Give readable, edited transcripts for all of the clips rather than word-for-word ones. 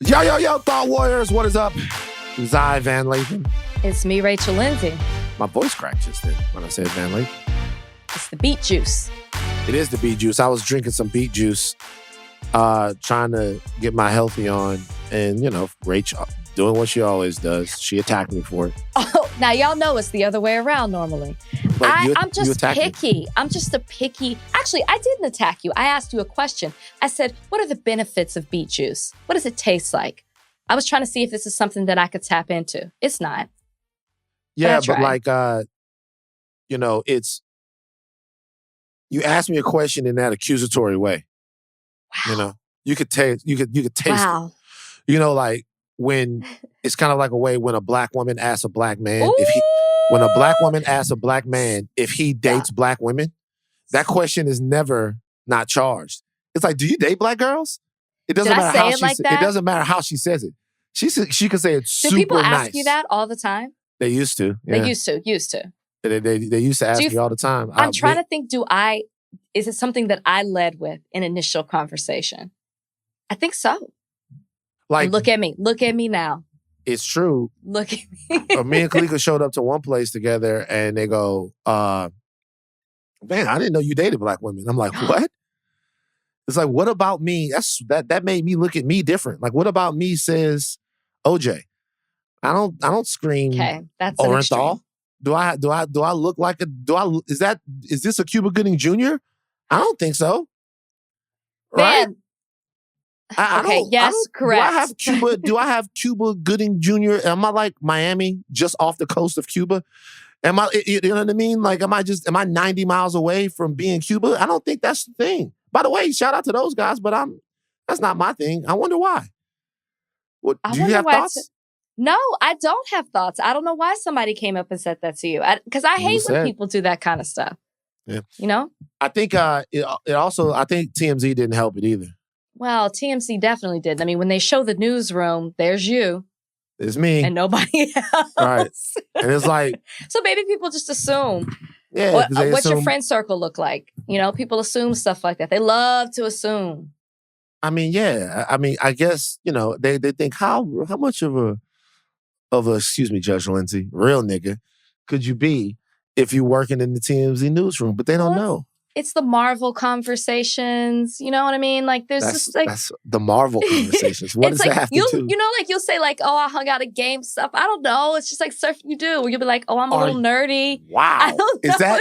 Yo, Thought Warriors, what is up? Zy Van Lathan. It's me, Rachel Lindsay. My voice cracked just then when I said Van Lathan. It's the beet juice. It is the beet juice. I was drinking some beet juice, trying to get my healthy on. And, Rachel doing what she always does. She attacked me for it. Oh, now y'all know it's the other way around normally. I'm just picky. I'm just a picky. Actually, I didn't attack you. I asked you a question. I said, what are the benefits of beet juice? What does it taste like? I was trying to see if this is something that I could tap into. It's not. Yeah, but it's, you asked me a question in that accusatory way. Wow. You could taste wow. it. When it's kind of like a way when a black woman asks a black man, when a black woman asks a black man if he dates black women, that question is never not charged. It's like, do you date black girls? It doesn't matter how it doesn't matter how she says it. She could say it super nice. Do people ask you that all the time? They used to. Yeah. They used to. They used to ask me all the time. I'm trying to think, is it something that I led with in initial conversation? I think so. Look at me now. It's true. Look at me. Me and Kalika showed up to one place together and they go, man, I didn't know you dated black women. I'm like, what? It's like, what about me? That made me look at me different. Like, what about me says OJ? I don't scream. Okay, that's Orenthal. Do I look like is this a Cuba Gooding Jr.? I don't think so. Right? Man. Correct. Do I have Cuba Gooding Jr.? Am I like Miami, just off the coast of Cuba? Am I, you know what I mean? Like, am I 90 miles away from being Cuba? I don't think that's the thing. By the way, shout out to those guys, but that's not my thing. I wonder why. Do you have thoughts? No, I don't have thoughts. I don't know why somebody came up and said that to you. Because I hate when people do that kind of stuff. Yeah. I think it also, I think TMZ didn't help it either. Well, TMZ definitely did. I mean, when they show the newsroom, there's you. It's me. And nobody else. Right. And it's like... So maybe people just assume. Yeah. What's your friend circle look like? People assume stuff like that. They love to assume. I mean, yeah. I mean, I guess, they think how much of a, excuse me, Judge Lindsay, real nigga could you be if you're working in the TMZ newsroom? But they don't know. It's the Marvel conversations. You know what I mean? Like, that's the Marvel conversations. What does that have to do? You'll say oh, I hung out at GameStop. I don't know. It's just like surf you do. You'll be like, oh, I'm a little nerdy. Wow. I don't know.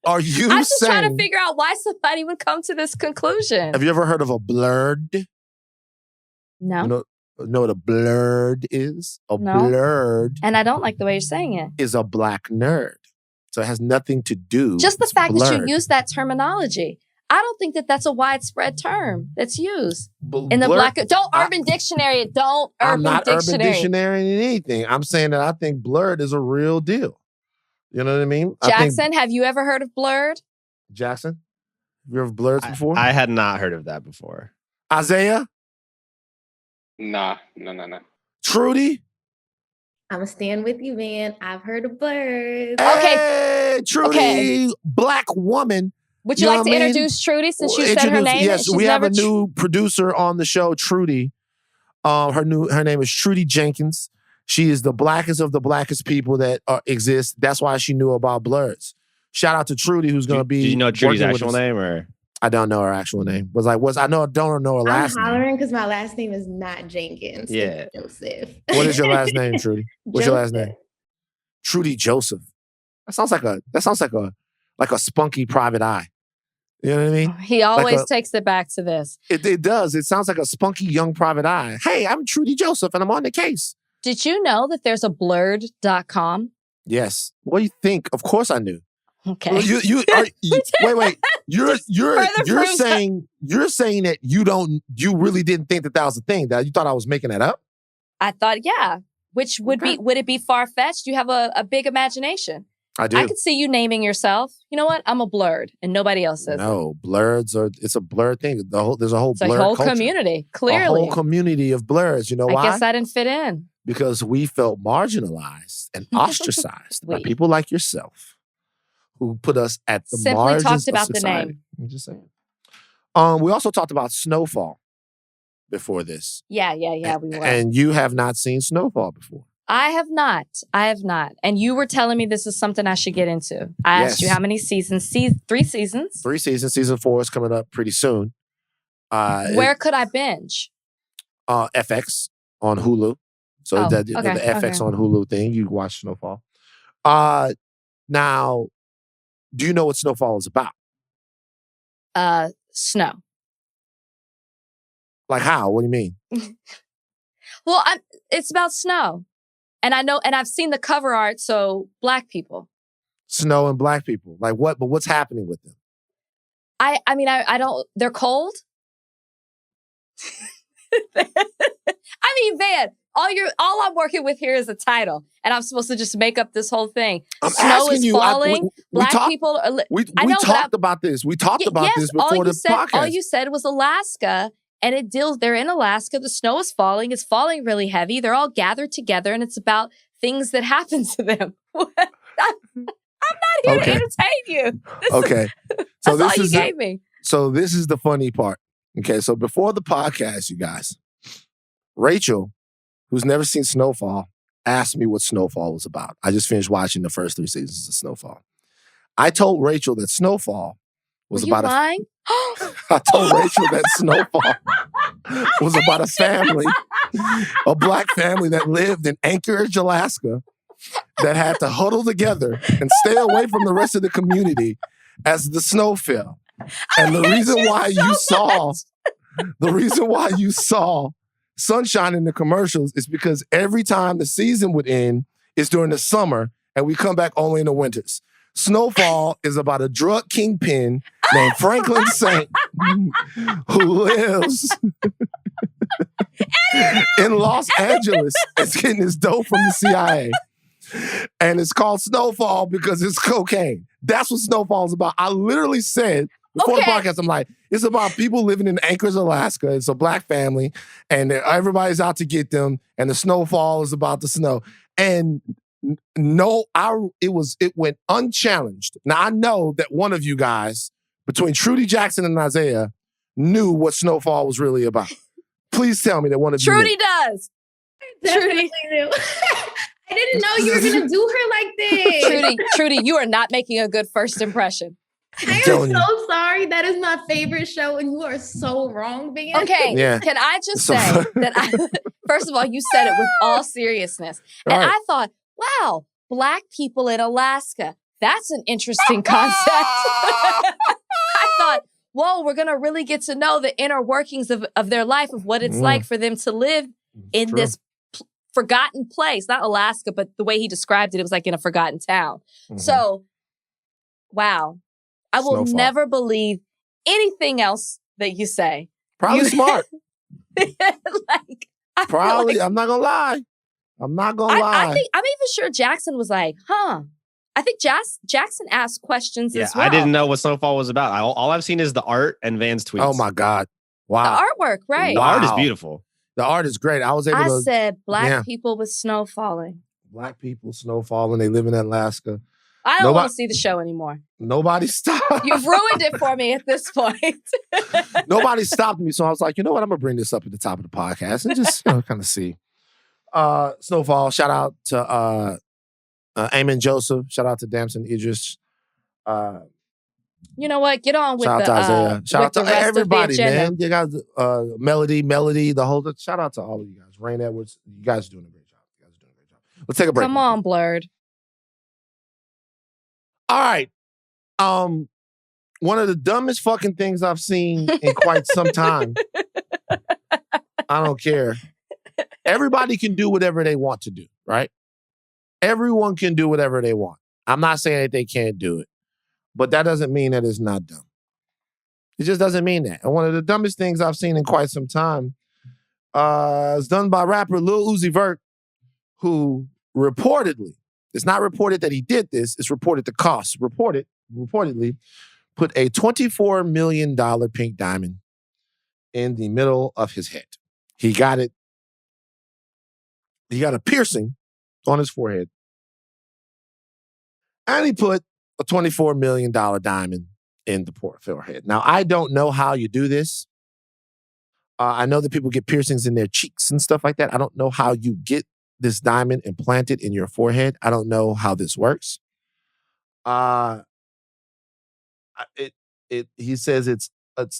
Are you I'm just trying to figure out why somebody would come to this conclusion. Have you ever heard of a blurred? No. You know what a blurred is? No. Blurred. And I don't like the way you're saying it. Is a black nerd. So it has nothing to do. Just the fact that you use that terminology. I don't think that that's a widespread term that's used in the black. Don't Urban Dictionary it. Don't Urban Dictionary. I'm not Urban Dictionary anything. I'm saying that I think blurred is a real deal. You know what I mean? Jackson, have you ever heard of blurred? Jackson, have you ever blurred before? I had not heard of that before. Isaiah? Nah. Trudy? I'm going to stand with you, man. I've heard of blurs. Hey, Trudy, okay. Black woman. Would you like to introduce Trudy since you said her name? Yes, we have a new producer on the show, Trudy. Her name is Trudy Jenkins. She is the blackest of the blackest people that exist. That's why she knew about blurs. Shout out to Trudy, who's going to be. Do you know Trudy's actual name or? I don't know her actual name. I don't know her last name. I'm hollering because my last name is not Jenkins. Yeah. It's Joseph. What is your last name, Trudy? What's your last name? Trudy Joseph. That sounds like a spunky private eye. You know what I mean? He always takes it back to this. It does. It sounds like a spunky young private eye. Hey, I'm Trudy Joseph and I'm on the case. Did you know that there's a blurred.com? Yes. What do you think? Of course I knew. Okay. Well, wait. You're saying that you really didn't think that was a thing. That you thought I was making that up? I thought, yeah. Which would it be far-fetched? You have a big imagination. I do. I could see you naming yourself. You know what? I'm a blurred, and nobody else is. No, it's a blurred thing. There's a whole it's blurred a whole culture. Community. Clearly, a whole community of blurs. You know why? I guess I didn't fit in because we felt marginalized and ostracized by people like yourself, who put us at the Simply margins talked of about society. the name. I'm just saying. We also talked about snowfall. before this. Yeah, we were. And you have not seen Snowfall before. I have not. And you were telling me this is something I should get into. I asked you how many seasons. 3 seasons? 3 seasons. Season 4 is coming up pretty soon. Where could I binge? FX on Hulu. So the FX on Hulu thing, you watch Snowfall. Now, do you know what Snowfall is about? Snow. Like how? What do you mean? Well, it's about snow. And I know, and I've seen the cover art, so Black people. Snow and Black people. Like what? But what's happening with them? I don't, they're cold? I mean, Van, all I'm working with here is a title, and I'm supposed to just make up this whole thing. Snow is falling. Black people are. We talked about this. We talked about this before the podcast. All you said was Alaska, and it deals. They're in Alaska. The snow is falling. It's falling really heavy. They're all gathered together, and it's about things that happen to them. I'm not here to entertain you. So that's all you gave me. So this is the funny part. Okay, so before the podcast, you guys, Rachel, who's never seen Snowfall, asked me what Snowfall was about. I just finished watching the first 3 seasons of Snowfall. I told Rachel that Snowfall was about lying? I told Rachel that Snowfall was about a family, a Black family that lived in Anchorage, Alaska, that had to huddle together and stay away from the rest of the community as the snow fell. And the reason why you saw sunshine in the commercials is because every time the season would end, it's during the summer, and we come back only in the winters. Snowfall is about a drug kingpin named Franklin Saint who lives in Los Angeles. It's getting his dope from the CIA. And it's called Snowfall because it's cocaine. That's what Snowfall is about. I literally said before the podcast, I'm like, it's about people living in Anchorage, Alaska. It's a Black family, and everybody's out to get them. And the snowfall is about the snow. And it went unchallenged. Now I know that one of you guys, between Trudy Jackson and Isaiah, knew what Snowfall was really about. Please tell me that one of you. Trudy does. Definitely knew. I didn't know you were gonna do her like this. Trudy, you are not making a good first impression. I am so sorry. That is my favorite show, and you are so wrong, Van. Okay, can I just say that first of all, you said it with all seriousness. And I thought, wow, Black people in Alaska. That's an interesting concept. I thought, whoa, we're going to really get to know the inner workings of their life, of what it's like for them to live in this forgotten place. Not Alaska, but the way he described it, it was like in a forgotten town. So, wow. I will never believe anything else that you say. Probably smart. Probably. I'm not going to lie. I'm even sure Jackson was like, huh. I think Jackson asked questions as well. I didn't know what Snowfall was about. All I've seen is the art and Van's tweets. Oh my God. Wow. The artwork, right. The art is beautiful. The art is great. I said Black people with snow falling. Black people, snow falling. They live in Alaska. I don't want to see the show anymore. Nobody stopped. You've ruined it for me at this point. Nobody stopped me. So I was like, you know what? I'm going to bring this up at the top of the podcast and just kind of see. Snowfall, shout out to Eamon Joseph. Shout out to Damson Idris. You know what? Get on with shout the out to Isaiah. Shout out to everybody, man. You guys, Melody, the whole. Shout out to all of you guys. Rain Edwards, you guys are doing a great job. Let's take a break. Come on, Blurred. All right. One of the dumbest fucking things I've seen in quite some time. I don't care. Everybody can do whatever they want to do, right? Everyone can do whatever they want. I'm not saying that they can't do it, but that doesn't mean that it's not dumb. It just doesn't mean that. And one of the dumbest things I've seen in quite some time is done by rapper Lil Uzi Vert, who reportedly, it's not reported that he did this, it's reported the cost, reportedly put a $24 million pink diamond in the middle of his head. He got it. He got a piercing on his forehead. And he put a $24 million diamond in the forehead. Now, I don't know how you do this. I know that people get piercings in their cheeks and stuff like that. I don't know how you get this diamond implanted in your forehead. I don't know how this works. He says it's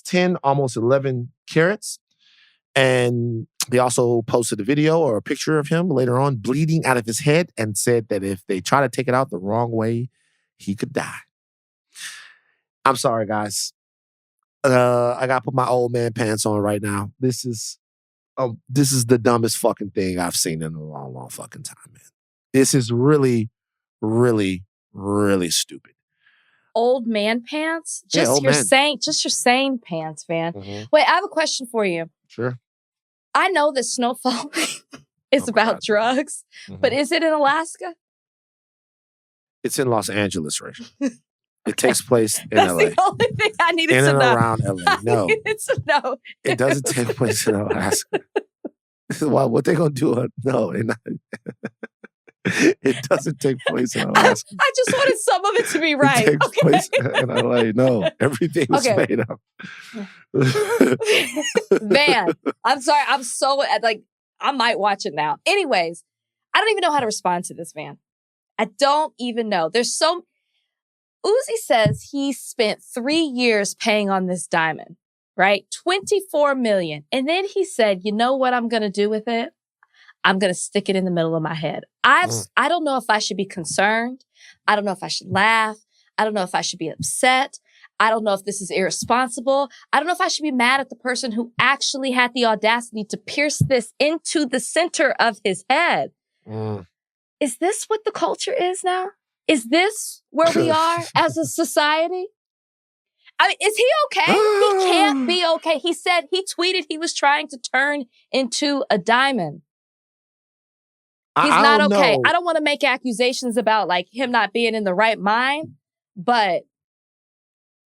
10, almost 11 carats. And they also posted a video or a picture of him later on bleeding out of his head and said that if they try to take it out the wrong way, he could die. I'm sorry, guys. I got to put my old man pants on right now. This is the dumbest fucking thing I've seen in a long, long fucking time, man. This is really, really, really stupid. Old man pants? Just your sane pants, man. Mm-hmm. Wait, I have a question for you. Sure. I know that snowfall is about drugs, but is it in Alaska? It's in Los Angeles, Rachel. It takes place in That's LA. The only thing I needed to know. In and around LA. No. I needed to know. It doesn't take place in Alaska. What they gonna do? No, it doesn't take place in Alaska. I just wanted some of it to be right. It takes place in LA. No, everything was made up. Man, I'm sorry. I'm so I might watch it now. Anyways, I don't even know how to respond to this, man. I don't even know. Uzi says he spent 3 years paying on this diamond, right? $24 million. And then he said, you know what I'm going to do with it? I'm going to stick it in the middle of my head. I don't know if I should be concerned. I don't know if I should laugh. I don't know if I should be upset. I don't know if this is irresponsible. I don't know if I should be mad at the person who actually had the audacity to pierce this into the center of his head. Is this what the culture is now? Is this where we are as a society? I mean, is he okay? He can't be okay. He tweeted he was trying to turn into a diamond. He's not okay. Know. I don't want to make accusations about him not being in the right mind, but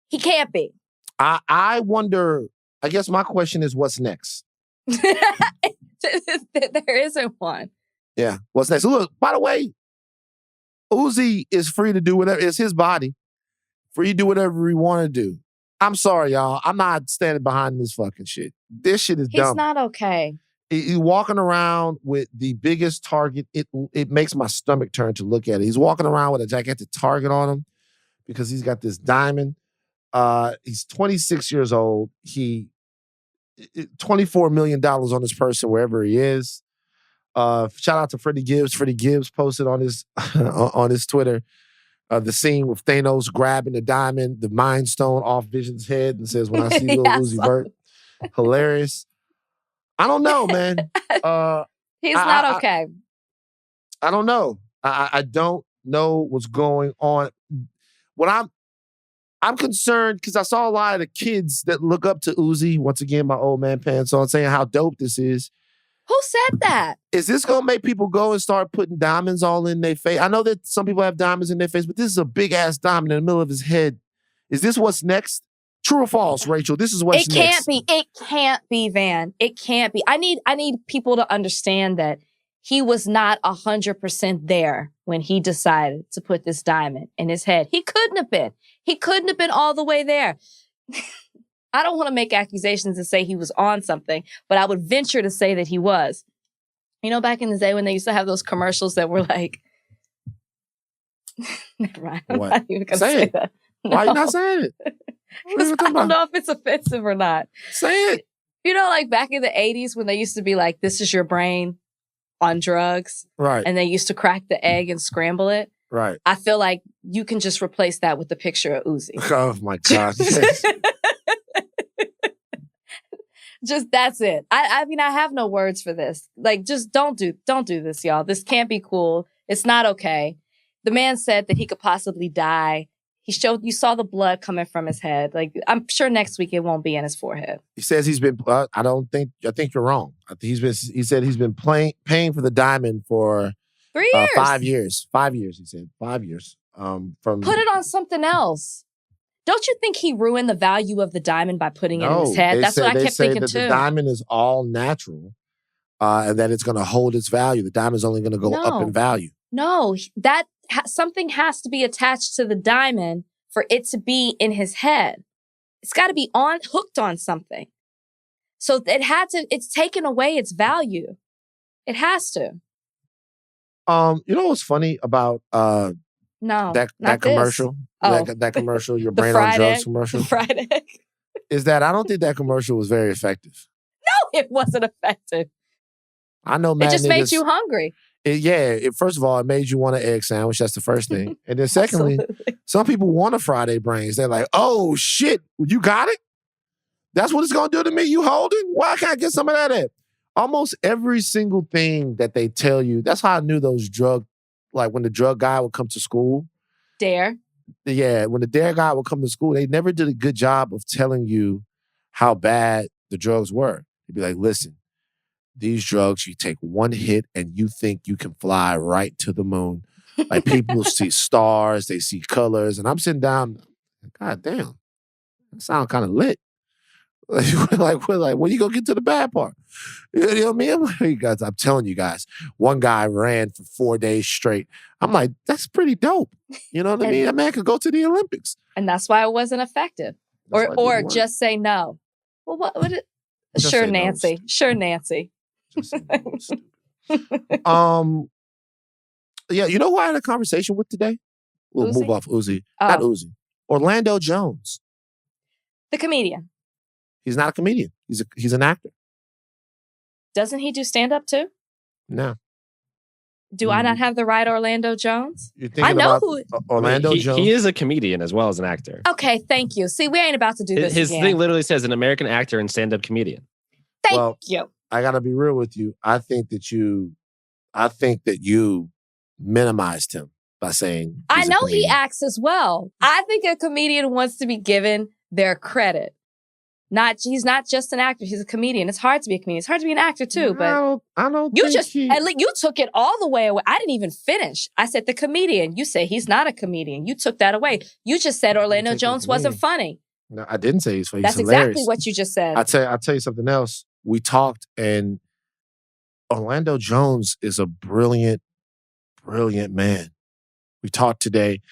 he can't be. I wonder, I guess my question is what's next? There isn't one. Yeah. What's next? Look, by the way, Uzi is free to do whatever. It's his body. Free to do whatever he want to do. I'm sorry, y'all. I'm not standing behind this fucking shit. This shit is dumb. He's not okay. He's walking around with the biggest target. It makes my stomach turn to look at it. He's walking around with a gigantic target on him because he's got this diamond. He's 26 years old. $24 million on this person wherever he is. Shout out to Freddie Gibbs. Freddie Gibbs posted on his on his Twitter the scene with Thanos grabbing the diamond, the Mind Stone off Vision's head, and says, "When I see Lil Uzi Vert," hilarious. I don't know, man. He's not okay. I don't know. I don't know what's going on. What I'm concerned because I saw a lot of the kids that look up to Uzi. Once again, my old man pants on, saying how dope this is. Who said that? Is this going to make people go and start putting diamonds all in their face? I know that some people have diamonds in their face, but this is a big-ass diamond in the middle of his head. Is this what's next? True or false, Rachel? This is what's next. It can't be. It can't be, Van. It can't be. I need people to understand that he was not 100% there when he decided to put this diamond in his head. He couldn't have been. He couldn't have been all the way there. I don't want to make accusations and say he was on something, but I would venture to say that he was. You know, back in the day when they used to have those commercials that were like, never mind. I'm not even going to say that. No. Why are you not saying it? I don't know if it's offensive or not. Say it. You know, like back in the 80s when they used to be like, this is your brain on drugs. Right. And they used to crack the egg and scramble it. Right. I feel like you can just replace that with the picture of Uzi. Oh my God. Yes. Just that's it. I mean, I have no words for this. Like, just don't do this, y'all. This can't be cool. It's not okay. The man said that he could possibly die. You saw the blood coming from his head. Like, I'm sure next week it won't be in his forehead. He says he's been, I think you're wrong. He said he's been paying for the diamond for 3 years. 5 years. 5 years, he said. 5 years. Put it on something else. Don't you think he ruined the value of the diamond by putting it in his head? That's what I kept thinking too. They say that the diamond is all natural and that it's going to hold its value. The diamond's only going to go up in value. No, something has to be attached to the diamond for it to be in his head. It's got to be hooked on something. So it's taken away its value. It has to. You know what's funny about that commercial? That commercial, your brain on drugs commercial? The fried egg. Is that I don't think that commercial was very effective. No, it wasn't effective. I know, it just made you hungry. First of all, it made you want an egg sandwich. That's the first thing. And then secondly, some people want to fry their brains. They're like, oh, shit, you got it? That's what it's going to do to me? You holding? Why can't I get some of that at? Almost every single thing that they tell you, that's how I knew those when the drug guy would come to school. Dare? Yeah, when the Dare guy would come to school, they never did a good job of telling you how bad the drugs were. They'd be like, listen, these drugs, you take one hit and you think you can fly right to the moon. Like people see stars, they see colors. And I'm sitting down, God damn, that sounds kind of lit. Like, when you go get to the bad part? You know what I mean? I'm telling you guys, one guy ran for 4 days straight. I'm like, that's pretty dope. You know what I mean? That man could go to the Olympics. And that's why it wasn't effective. Or just say no. Well, what sure, Nancy. No, sure, Nancy. Yeah, you know who I had a conversation with today? We'll Uzi? move off Uzi. Not Uzi. Orlando Jones. The comedian. He's not a comedian. He's an actor. Doesn't he do stand-up too? No. Do I not have the right Orlando Jones? I know who Orlando Jones. He is a comedian as well as an actor. Okay, thank you. See, we ain't about to do this His again. thing literally says an American actor and stand-up comedian. Thank you. I gotta be real with you. I think that you minimized him by saying I know he acts as well. I think a comedian wants to be given their credit. He's not just an actor. He's a comedian. It's hard to be a comedian. It's hard to be an actor too. But I don't. You took it all the way away. I didn't even finish. I said the comedian. You say he's not a comedian. You took that away. You just said Orlando Jones wasn't funny. No, I didn't say he's funny. That's exactly what you just said. I'll tell you something else. We talked, and Orlando Jones is a brilliant, brilliant man. We talked today.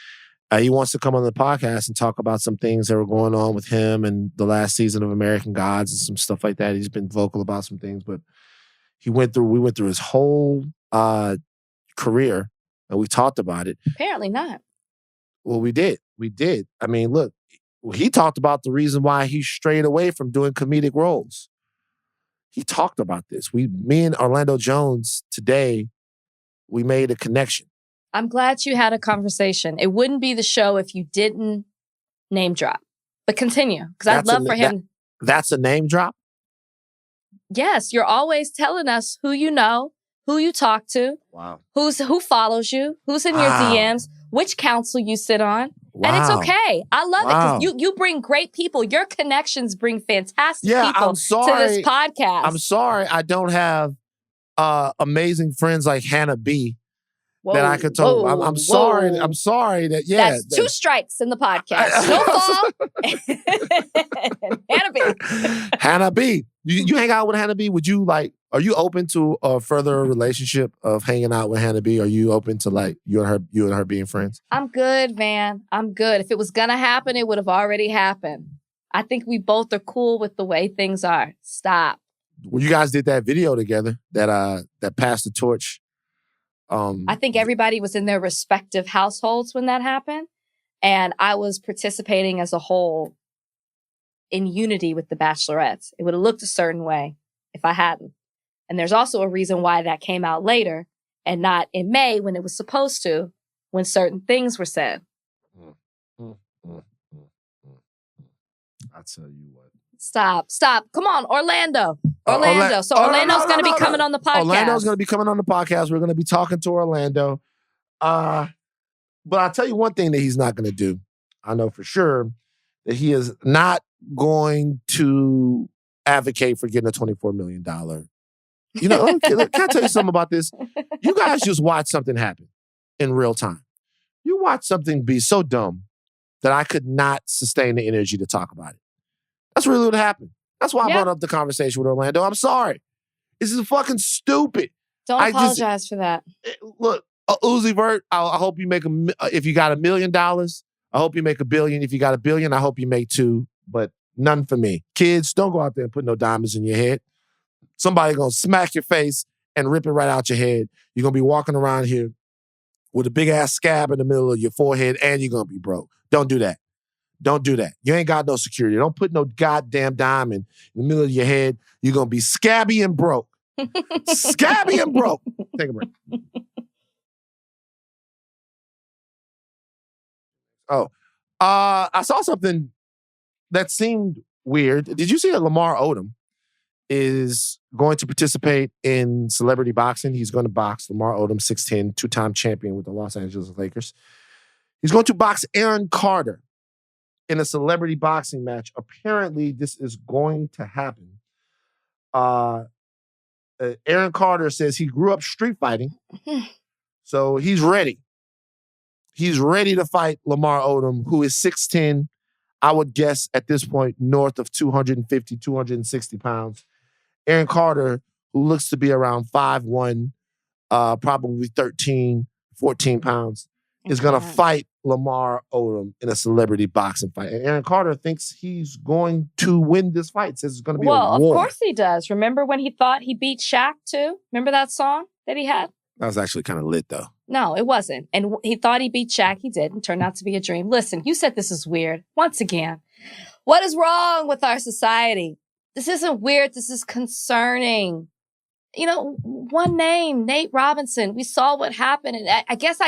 He wants to come on the podcast and talk about some things that were going on with him and the last season of American Gods and some stuff like that. He's been vocal about some things, but we went through his whole career and we talked about it. Apparently not. Well, we did. I mean, look, he talked about the reason why he strayed away from doing comedic roles. He talked about this. Me and Orlando Jones today, we made a connection. I'm glad you had a conversation. It wouldn't be the show if you didn't name drop. But continue, because I'd love for him. That's a name drop? Yes, you're always telling us who you know, who you talk to, who follows you, who's in your DMs, which council you sit on. Wow. And it's okay. I love it because you bring great people. Your connections bring fantastic people to this podcast. I'm sorry I don't have amazing friends like Hannah B. Whoa, that I could talk. I'm sorry. I'm sorry that That's 2 strikes in the podcast. Snowfall. Hannah B. Hannah B. You hang out with Hannah B. Are you open to a further relationship of hanging out with Hannah B? Are you open to you and her being friends? I'm good, man. I'm good. If it was gonna happen, it would have already happened. I think we both are cool with the way things are. Stop. Well, you guys did that video together that passed the torch. I think everybody was in their respective households when that happened. And I was participating as a whole in unity with the Bachelorettes. It would have looked a certain way if I hadn't. And there's also a reason why that came out later and not in May when it was supposed to, when certain things were said. I'll tell you what. Stop. Come on, Orlando. So Orlando's going to be coming on the podcast. Orlando's going to be coming on the podcast. We're going to be talking to Orlando. But I'll tell you one thing that he's not going to do. I know for sure that he is not going to advocate for getting a $24 million. You know, can I tell you something about this? You guys just watch something happen in real time. You watch something be so dumb that I could not sustain the energy to talk about it. That's really what happened. That's why I brought up the conversation with Orlando. I'm sorry. This is fucking stupid. Don't apologize for that. Look, Uzi Vert, I hope you make if you got $1 million, I hope you make $1 billion. If you got $1 billion, I hope you make $2 billion. But None for me. Kids, don't go out there and put no diamonds in your head. Somebody gonna smack your face and rip it right out your head. You're gonna be walking around here with a big ass scab in the middle of your forehead and you're gonna be broke. Don't do that. Don't do that. You ain't got no security. Don't put no goddamn diamond in the middle of your head. You're gonna be scabby and broke. Scabby and broke. Take a break. I saw something that seemed weird. Did you see that Lamar Odom is going to participate in celebrity boxing? He's going to box Lamar Odom, 6'10", two-time champion with the Los Angeles Lakers. He's going to box Aaron Carter in a celebrity boxing match. Apparently, this is going to happen. Aaron Carter says he grew up street fighting, so he's ready. He's ready to fight Lamar Odom, who is 6'10", I would guess at this point, north of 250, 260 pounds. Aaron Carter, who looks to be around 5'1", probably 13, 14 pounds, is going to fight Lamar Odom in a celebrity boxing fight. And Aaron Carter thinks he's going to win this fight. Says it's going to be a war. Well, of course he does. Remember when he thought he beat Shaq too? Remember that song that he had? That was actually kind of lit, though. No, it wasn't. And he thought he beat Shaq. He didn't. Turned out to be a dream. Listen, you said this is weird. Once again, what is wrong with our society? This isn't weird. This is concerning. You know, one name, Nate Robinson. We saw what happened. And I guess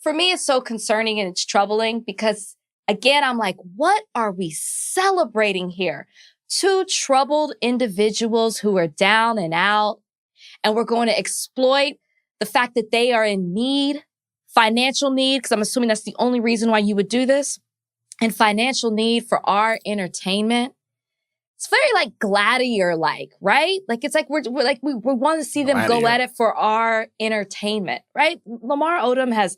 for me, it's so concerning and it's troubling because, again, I'm like, what are we celebrating here? Two troubled individuals who are down and out, and we're going to exploit the fact that they are in need, financial need, because I'm assuming that's the only reason why you would do this, and financial need for our entertainment. It's very like gladiator-like, right? Like it's like we want to see them go at it for our entertainment, right? Lamar Odom has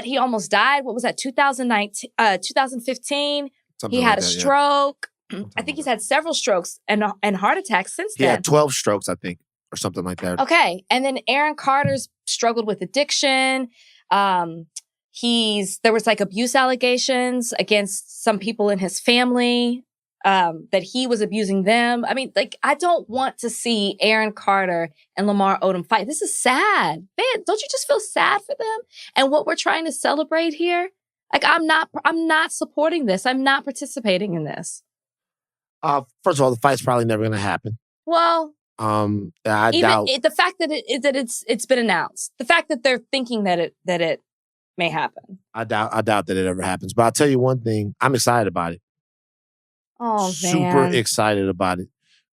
he almost died. What was that? 2015. He had a stroke. Yeah. I think he's had several strokes and heart attacks since then. He had 12 strokes, I think, or something like that. Okay. And then Aaron Carter's struggled with addiction. There was like abuse allegations against some people in his family, that he was abusing them. I mean, like, I don't want to see Aaron Carter and Lamar Odom fight. This is sad. Man, don't you just feel sad for them? And what we're trying to celebrate here? Like, I'm not supporting this. I'm not participating in this. First of all, the fight's probably never going to happen. Well, I doubt the fact that it's been announced, the fact that they're thinking that it may happen. I doubt that it ever happens. But I'll tell you one thing: I'm excited about it. Oh, man. Super excited about it.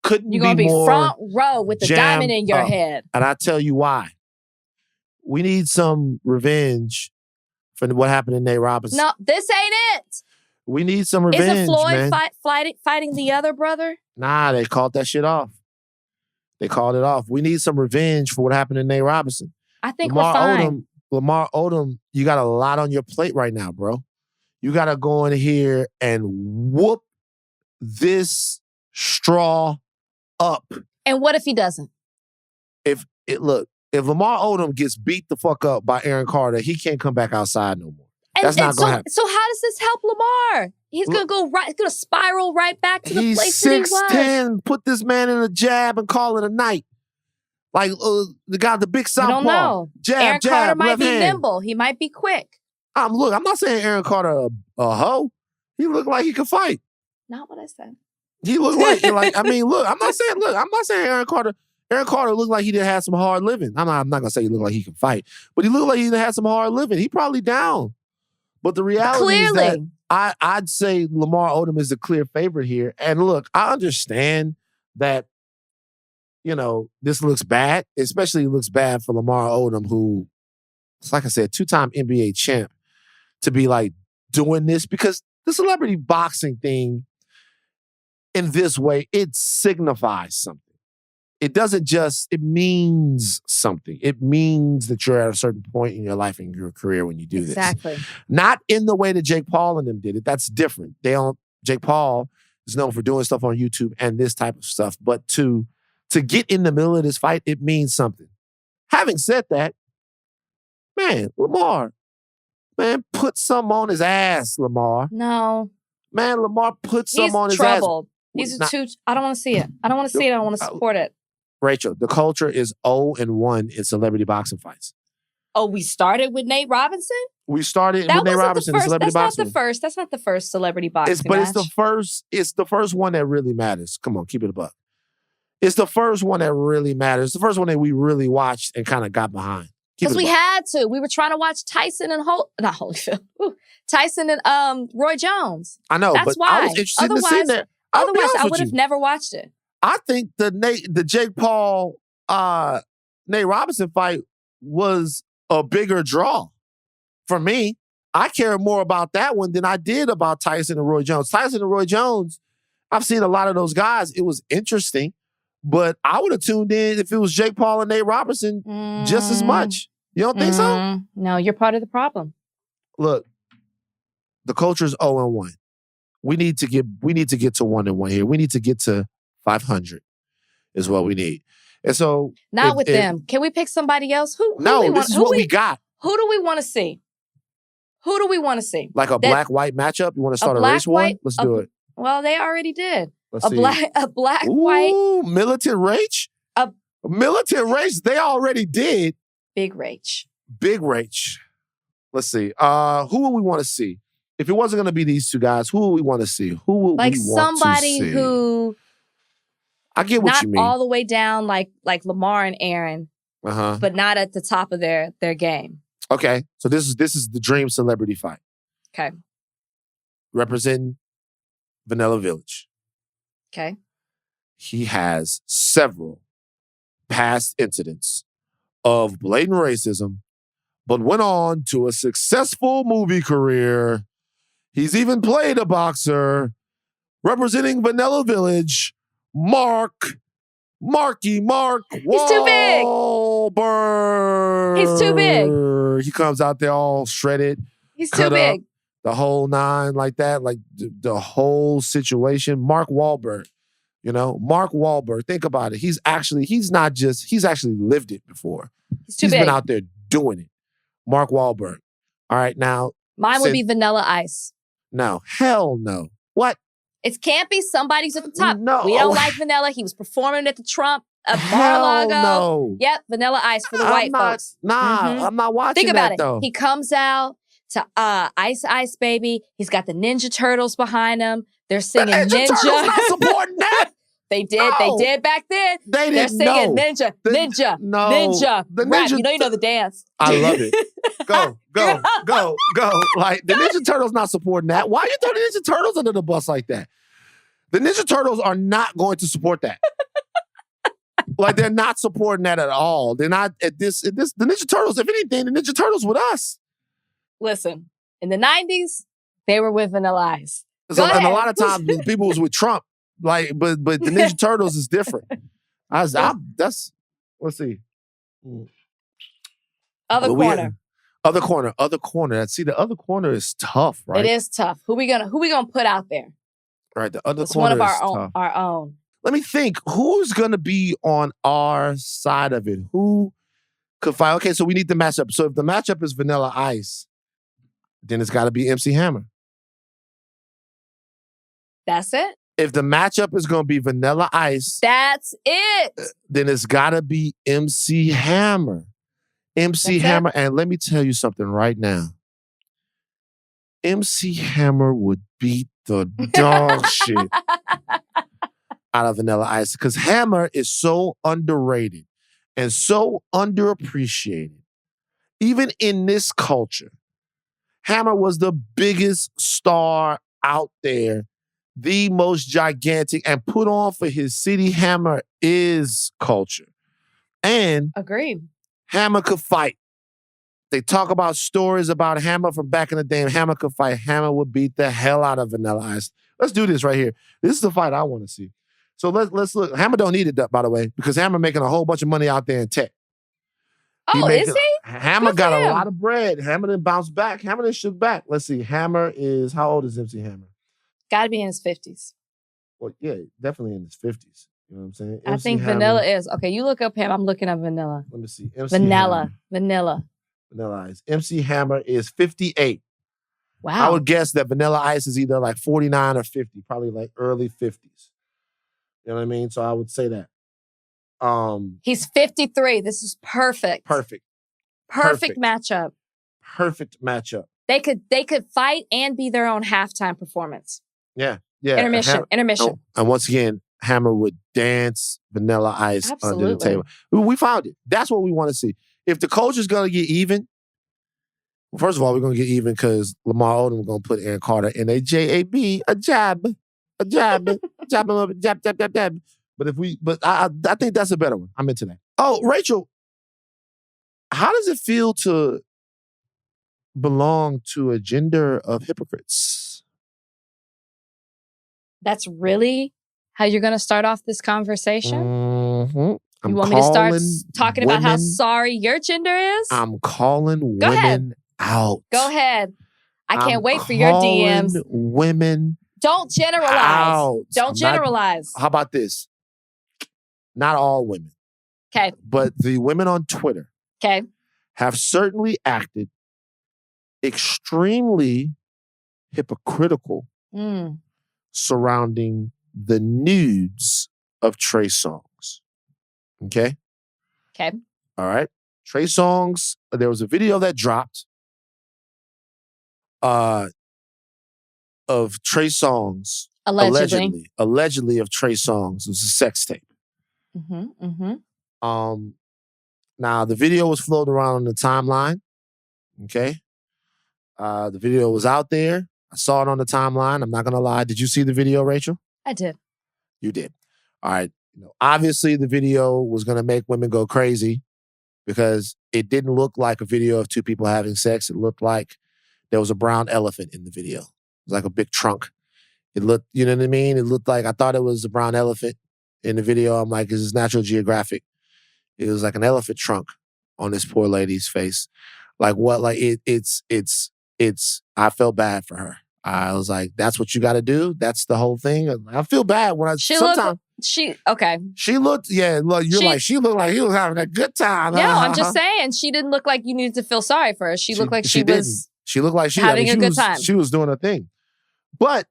Couldn't You're gonna be more front row with the diamond in your head. And I'll tell you why. We need some revenge for what happened to Nate Robinson. No, this ain't it. We need some revenge, Isn't Floyd man. fighting the other brother? Nah, they called that shit off. They called it off. We need some revenge for what happened to Nate Robinson. I think we're fine. Lamar Odom, you got a lot on your plate right now, bro. You got to go in here and whoop this straw up. And what if he doesn't? If Lamar Odom gets beat the fuck up by Aaron Carter, he can't come back outside no more. That's not going to happen. So how does this help Lamar? He's going to go right. He's going to spiral right back to the place that he was. He's 6'10". Put this man in a jab and call it a night. Like the guy, the big southpaw. I don't know. Jab, Aaron Carter might be hand. nimble. He might be quick. Look, I'm not saying Aaron Carter a hoe. He looked like he could fight. Not what I said. He looked like I mean, look, I'm not saying Aaron Carter. Aaron Carter looked like he did have some hard living. I'm not gonna say he looked like he can fight, but he looked like he had some hard living. He probably down. But the reality is that I'd say Lamar Odom is the clear favorite here. And look, I understand that, you know, this looks bad, especially looks bad for Lamar Odom, who, like I said, two-time NBA champ, to be like doing this, because the celebrity boxing thing in this way, it signifies something. It means something. It means that you're at a certain point in your life and your career when you do this. Exactly. Not in the way that Jake Paul and them did it. That's different. Jake Paul is known for doing stuff on YouTube and this type of stuff. But to get in the middle of this fight, it means something. Having said that, man, Lamar, man, put something on his ass, Lamar. No. Man, Lamar put some on his troubled. ass. These are two. I don't want to see it. I don't want to see it. I don't want to support it. Rachel, the culture is 0-1 in celebrity boxing fights. Oh, we started with Nate Robinson? We started with Nate Robinson, celebrity boxing. That's not the first celebrity boxing match. It's the first one that really matters. Come on, keep it a buck. It's the first one that really matters. It's the first one that we really watched and kind of got behind. Because we had to. We were trying to watch Tyson and Tyson and Roy Jones. I know, that's but why. I was interested in seeing that. Otherwise, I would have never watched it. I think the Jake Paul Nate Robinson fight was a bigger draw for me. I care more about that one than I did about Tyson and Roy Jones. Tyson and Roy Jones, I've seen a lot of those guys. It was interesting, but I would have tuned in if it was Jake Paul and Nate Robinson just as much. You don't think so? No, you're part of the problem. Look, the culture is 0-1. We need to get to 1-1 here. We need to get to 500 is what we need. And so not with them. Can we pick somebody else? This is what we got. Who do we want to see? Who do we want to see? Like a black-white matchup? You want to start a race war? Let's do it. Well, they already did. Let's see. A black-white. Militant Rach? Militant Rach, they already did. Big Rach. Let's see. Who would we want to see? If it wasn't going to be these two guys, who would we want to see? Who would we want to see? Like somebody who... I get what you mean. Not all the way down like Lamar and Aaron, but not at the top of their game. Okay, so this is the dream celebrity fight. Okay. Representing Vanilla Village. Okay. He has several past incidents of blatant racism, but went on to a successful movie career. He's even played a boxer. Representing Vanilla Village, Marky Mark He's too big. Wahlberg. He's too big. He comes out there all shredded. He's too big. The whole nine like that, like the whole situation. Mark Wahlberg, Mark Wahlberg. Think about it. He's actually lived it before. He's big. Been out there doing it. Mark Wahlberg. All right, now. Mine would be Vanilla Ice. No, hell no. What? It can't be somebody's at the top. No. We don't like Vanilla. He was performing at the Trump Mar-a-Lago. No. Yep, Vanilla Ice for the white folks. I'm not watching Think about that, it. though. He comes out to Ice Ice Baby. He's got the Ninja Turtles behind him. They're singing Ninja. Turtles not supporting that. They did. No. They did back then. They're singing Ninja. The Ninja. The Rap. Ninja. You know the dance. I love it. Go. Like, the Ninja Turtles not supporting that. Why are you throwing the Ninja Turtles under the bus like that? The Ninja Turtles are not going to support that. Like, they're not supporting that at all. They're not at this. The Ninja Turtles, if anything, the Ninja Turtles with us. Listen, in the 90s, they were with Vanilla Ice. And a lot of times, people was with Trump. Like, but the Ninja Turtles is different. Let's see. Other corner. See, the other corner is tough, right? It is tough. Who we gonna put out there? Right, the other it's corner one of is tough. our own. Let me think. Who's gonna be on our side of it? Who could fight? Okay, so we need the matchup. So if the matchup is Vanilla Ice, then it's got to be MC Hammer. That's it? If the matchup is going to be Vanilla Ice, that's it. Then it's got to be MC Hammer. MC Hammer. And let me tell you something right now. MC Hammer would beat the dog shit out of Vanilla Ice because Hammer is so underrated and so underappreciated. Even in this culture, Hammer was the biggest star out there, the most gigantic, and put on for his city. Hammer is culture. And agreed. Hammer could fight. They talk about stories about Hammer from back in the day, and Hammer could fight. Hammer would beat the hell out of Vanilla Ice. Let's do this right here. This is the fight I want to see. So let's look. Hammer don't need it, by the way, because Hammer making a whole bunch of money out there in tech. Is he? Hammer got a lot of bread. Hammer done bounced back. Hammer done shook back. Let's see. Hammer is, how old is MC Hammer? Got to be in his 50s. Well, yeah, definitely in his 50s. You know what I'm saying? I think Hammer, Vanilla is. Okay, you look up him. I'm looking up Vanilla. Let me see. Vanilla Ice. MC Hammer is 58. Wow. I would guess that Vanilla Ice is either like 49 or 50, probably like early 50s. You know what I mean? So I would say that. He's 53. This is perfect. Perfect matchup. Perfect matchup. They could fight and be their own halftime performance. Yeah. Intermission. Oh, and once again, Hammer would dance Vanilla Ice under the table. We found it. That's what we want to see. If the culture's going to get even, first of all, we're going to get even because Lamar Odom is going to put Aaron Carter in a JAB, a jab, jab him up, jab. But I think that's a better one. I'm into that. Oh, Rachel, how does it feel to belong to a gender of hypocrites? That's really how you're going to start off this conversation? Mm-hmm. You want me to start talking about how sorry your gender is? I'm calling women out. Go ahead. I can't wait for your DMs. Women Don't generalize. out. Don't generalize. How about this? Not all women. Okay. But the women on Twitter have certainly acted extremely hypocritical surrounding the nudes of Trey Songz. Okay? Okay. All right. Trey Songz, there was a video that dropped of Trey Songz. Allegedly of Trey Songz. It was a sex tape. Now, the video was floating around on the timeline. Okay? The video was out there. I saw it on the timeline. I'm not going to lie. Did you see the video, Rachel? I did. You did. All right. Obviously, the video was going to make women go crazy because it didn't look like a video of two people having sex. It looked like there was a brown elephant in the video. It was like a big trunk. It looked, you know what I mean? It looked like, I thought it was a brown elephant in the video. I'm like, is this Natural Geographic? It was like an elephant trunk on this poor lady's face. Like what? Like it's, I felt bad for her. I was like, that's what you got to do? That's the whole thing? I feel bad when She looked like he was having a good time. No, I'm just saying, she didn't look like you needed to feel sorry for her. She looked like she was having a good time. She was doing her thing. But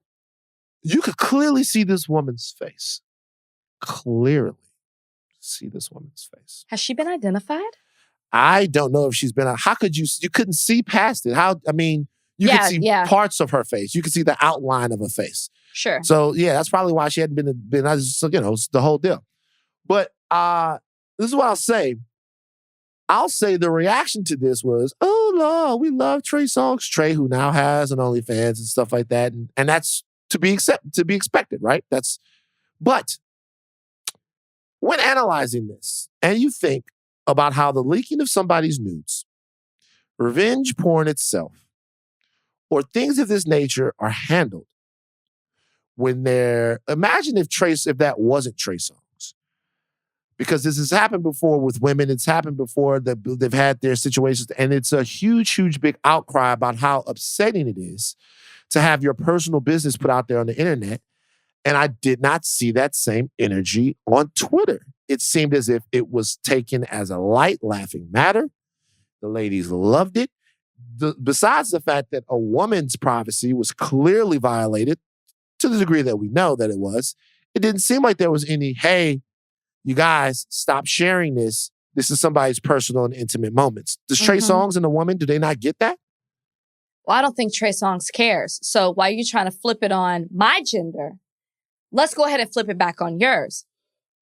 you could clearly see this woman's face. Clearly see this woman's face. Has she been identified? I don't know if she's been. How could you couldn't see past it? You could see parts of her face. You could see the outline of her face. Sure. So, that's probably why she hadn't been it's the whole deal. But this is what I'll say. I'll say the reaction to this was, oh, Lord, we love Trey Songz. Trey, who now has an OnlyFans and stuff like that. And that's to be expected, right? But when analyzing this, and you think about how the leaking of somebody's nudes, revenge porn itself, or things of this nature are handled when imagine if that wasn't Trey Songz. Because this has happened before with women. It's happened before that they've had their situations. And it's a huge, huge, big outcry about how upsetting it is to have your personal business put out there on the internet. And I did not see that same energy on Twitter. It seemed as if it was taken as a light, laughing matter. The ladies loved it. Besides the fact that a woman's privacy was clearly violated to the degree that we know that it didn't seem like there was any, hey, you guys, stop sharing this. This is somebody's personal and intimate moments. Does Trey Songz and a woman, do they not get that? Well, I don't think Trey Songz cares. So while you're trying to flip it on my gender, let's go ahead and flip it back on yours.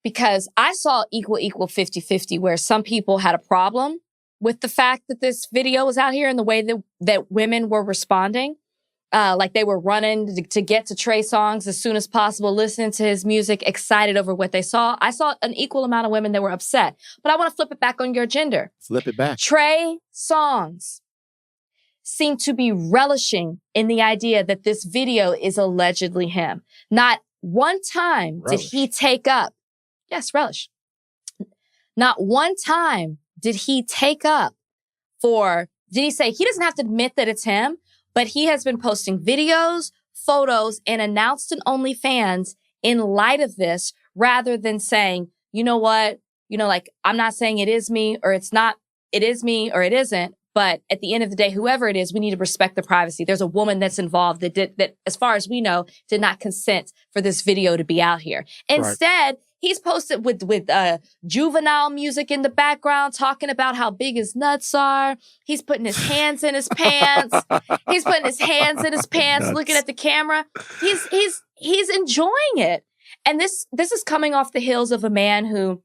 Because I saw equal 50-50 where some people had a problem with the fact that this video was out here and the way that women were responding. Like they were running to get to Trey Songz as soon as possible, listening to his music, excited over what they saw. I saw an equal amount of women that were upset. But I want to flip it back on your gender. Flip it back. Trey Songz seemed to be relishing in the idea that this video is allegedly him. Not one time did he take up. Yes, relish. Not one time did he take up did he say, he doesn't have to admit that it's him, but he has been posting videos, photos, and announced an OnlyFans in light of this, rather than saying, you know what, like, I'm not saying it is me or it's not, it is me or it isn't, But at the end of the day, whoever it is, we need to respect the privacy. There's a woman that's involved that, as far as we know, did not consent for this video to be out here. Instead, he's posted with juvenile music in the background, talking about how big his nuts are. He's putting his hands in his pants. He's putting his hands in his pants, looking at the camera. He's enjoying it. And this is coming off the heels of a man who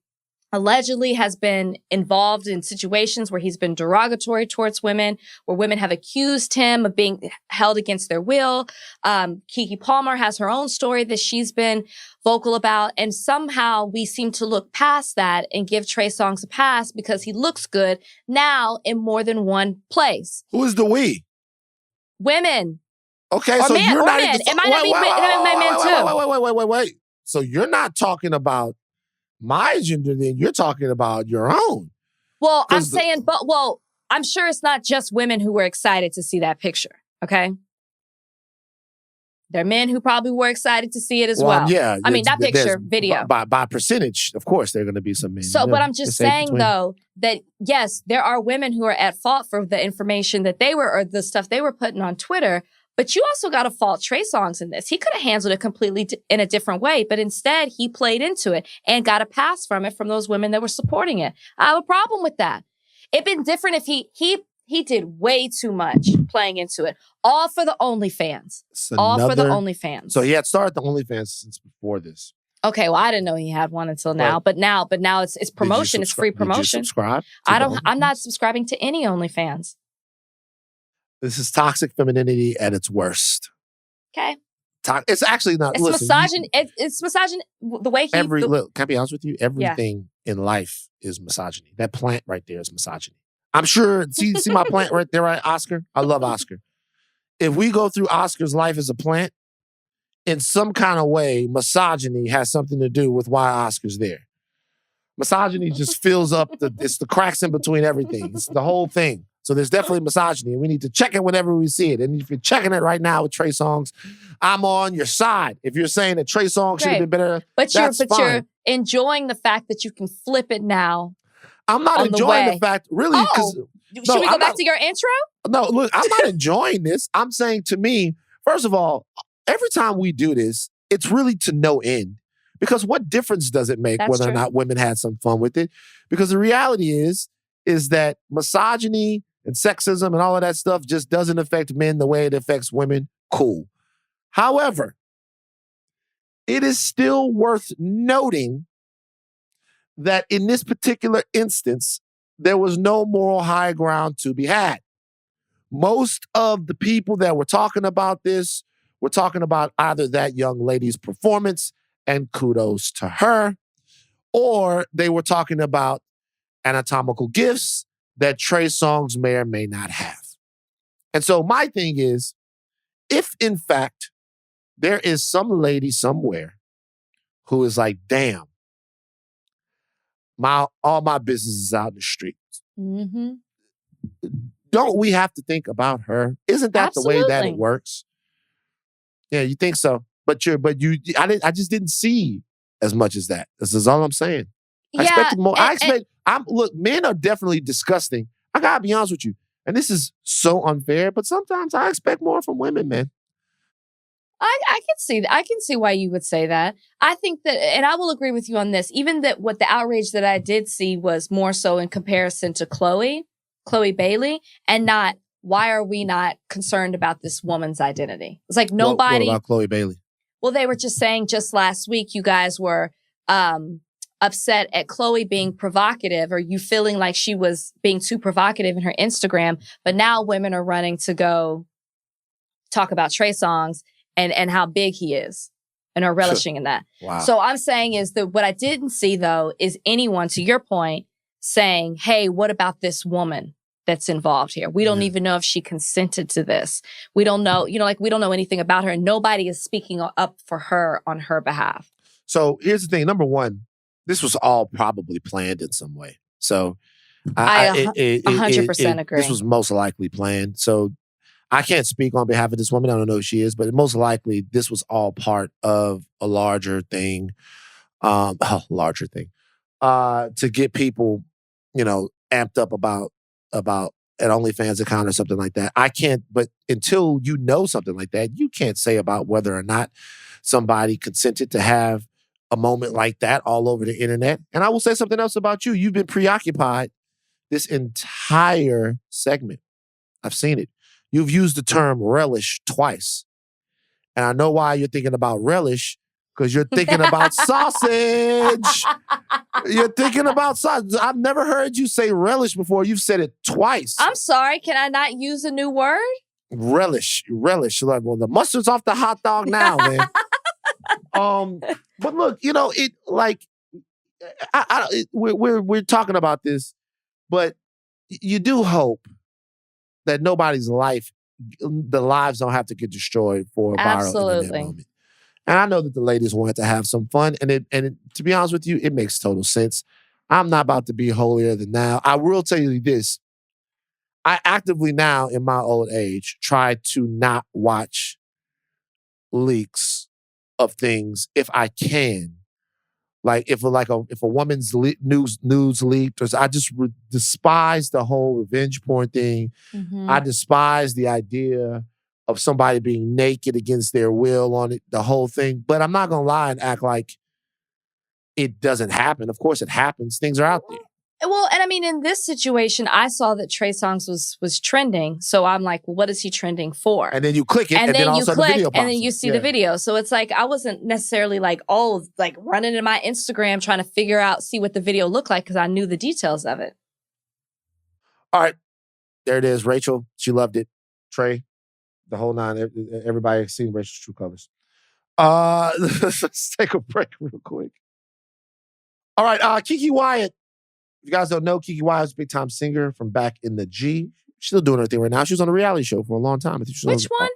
allegedly has been involved in situations where he's been derogatory towards women, where women have accused him of being held against their will. Keke Palmer has her own story that she's been vocal about. And somehow we seem to look past that and give Trey Songz a pass because he looks good now in more than one place. Who is the we? Women. Okay, or so men, you're or not men. It might not be men too. Wait. So you're not talking about my gender, then you're talking about your own. Well, I'm saying, I'm sure it's not just women who were excited to see that picture, okay? There are men who probably were excited to see it as well. Yeah. I mean, that picture, video. By percentage, of course, there are going to be some men. So, but I'm just saying, though, that yes, there are women who are at fault for the information that they were, or the stuff they were putting on Twitter. But you also got to fault Trey Songz in this. He could have handled it completely in a different way, but instead he played into it and got a pass from it from those women that were supporting it. I have a problem with that. It'd been different if he did way too much playing into it. All for the OnlyFans. All for the OnlyFans. So he had started the OnlyFans since before this. Okay, well, I didn't know he had one until now. But now it's promotion. It's free promotion. Did you subscribe? I'm not subscribing to any OnlyFans. This is toxic femininity at its worst. Okay. It's actually not. It's misogyny. It's misogyny. The way he. Look, can I be honest with you? Everything in life is misogyny. That plant right there is misogyny. I'm sure. See my plant right there, right? Oscar. I love Oscar. If we go through Oscar's life as a plant, in some kind of way, misogyny has something to do with why Oscar's there. Misogyny just fills up it's the cracks in between everything. It's the whole thing. So there's definitely misogyny, and we need to check it whenever we see it. And if you're checking it right now with Trey Songz, I'm on your side. If you're saying that Trey Songz should have been better, but you're enjoying the fact that you can flip it now. I'm not enjoying the fact, really. Should we go back to your intro? No, look, I'm not enjoying this. I'm saying, to me, first of all, every time we do this, it's really to no end. Because what difference does it make whether or not women had some fun with it? Because the reality is that misogyny and sexism and all of that stuff just doesn't affect men the way it affects women. Cool. However, it is still worth noting that in this particular instance, there was no moral high ground to be had. Most of the people that were talking about this were talking about either that young lady's performance, and kudos to her, or they were talking about anatomical gifts that Trey Songz may or may not have. And so my thing is, if in fact there is some lady somewhere who is like, damn, all my business is out in the streets. Mm-hmm. Don't we have to think about her? Isn't that the way that it works? Yeah, you think so? I just didn't see as much as that. This is all I'm saying. I expected more. Look, men are definitely disgusting. I gotta be honest with you. And this is so unfair, but sometimes I expect more from women, man. I can see that. I can see why you would say that. I think that, and I will agree with you on this, even that what the outrage that I did see was more so in comparison to Chloe Bailey, and not, why are we not concerned about this woman's identity? It's like nobody. What about Chloe Bailey? Well, they were just saying just last week, you guys were upset at Chloe being provocative, or you feeling like she was being too provocative in her Instagram. But now women are running to go talk about Trey Songz and how big he is, and are relishing in that. Wow. So I'm saying is that what I didn't see, though, is anyone, to your point, saying, hey, what about this woman that's involved here? We don't even know if she consented to this. We don't know, we don't know anything about her, and nobody is speaking up for her on her behalf. So here's the thing. Number one, this was all probably planned in some way. So I 100% agree. This was most likely planned. So I can't speak on behalf of this woman. I don't know who she is, but most likely this was all part of a larger thing, to get people, amped up about an OnlyFans account or something like that. I can't, but until you know something like that, you can't say about whether or not somebody consented to have a moment like that all over the internet. And I will say something else about you. You've been preoccupied this entire segment. I've seen it. You've used the term relish twice. And I know why you're thinking about relish, because you're thinking about sausage. You're thinking about sausage. I've never heard you say relish before. You've said it twice. I'm sorry. Can I not use a new word? Relish. Like, well, the mustard's off the hot dog now, man. But look, it like we're talking about this, but you do hope that nobody's the lives don't have to get destroyed for a viral internet moment. And I know that the ladies wanted to have some fun, and to be honest with you, it makes total sense. I'm not about to be holier than thou. I will tell you this. I actively now, in my old age, try to not watch leaks of things if I can. Like if a woman's news leaked, or I just despise the whole revenge porn thing. Mm-hmm. I despise the idea of somebody being naked against their will on it, the whole thing. But I'm not gonna lie and act like it doesn't happen. Of course it happens. Things are out there. Well, and I mean, in this situation, I saw that Trey Songz was trending. So I'm like, well, what is he trending for? And then you click it, and then all of a sudden the video pops and then you see the video. So it's like, I wasn't necessarily like, running in my Instagram trying to see what the video looked like, because I knew the details of it. All right. There it is. Rachel, she loved it. Trey, the whole nine. Everybody seen Rachel's true colors. Let's take a break real quick. All right. Keke Wyatt. If you guys don't know, Keke Wyatt was a big-time singer from back in the G. She's still doing her thing right now. She was on a reality show for a long time. I think she was Which one?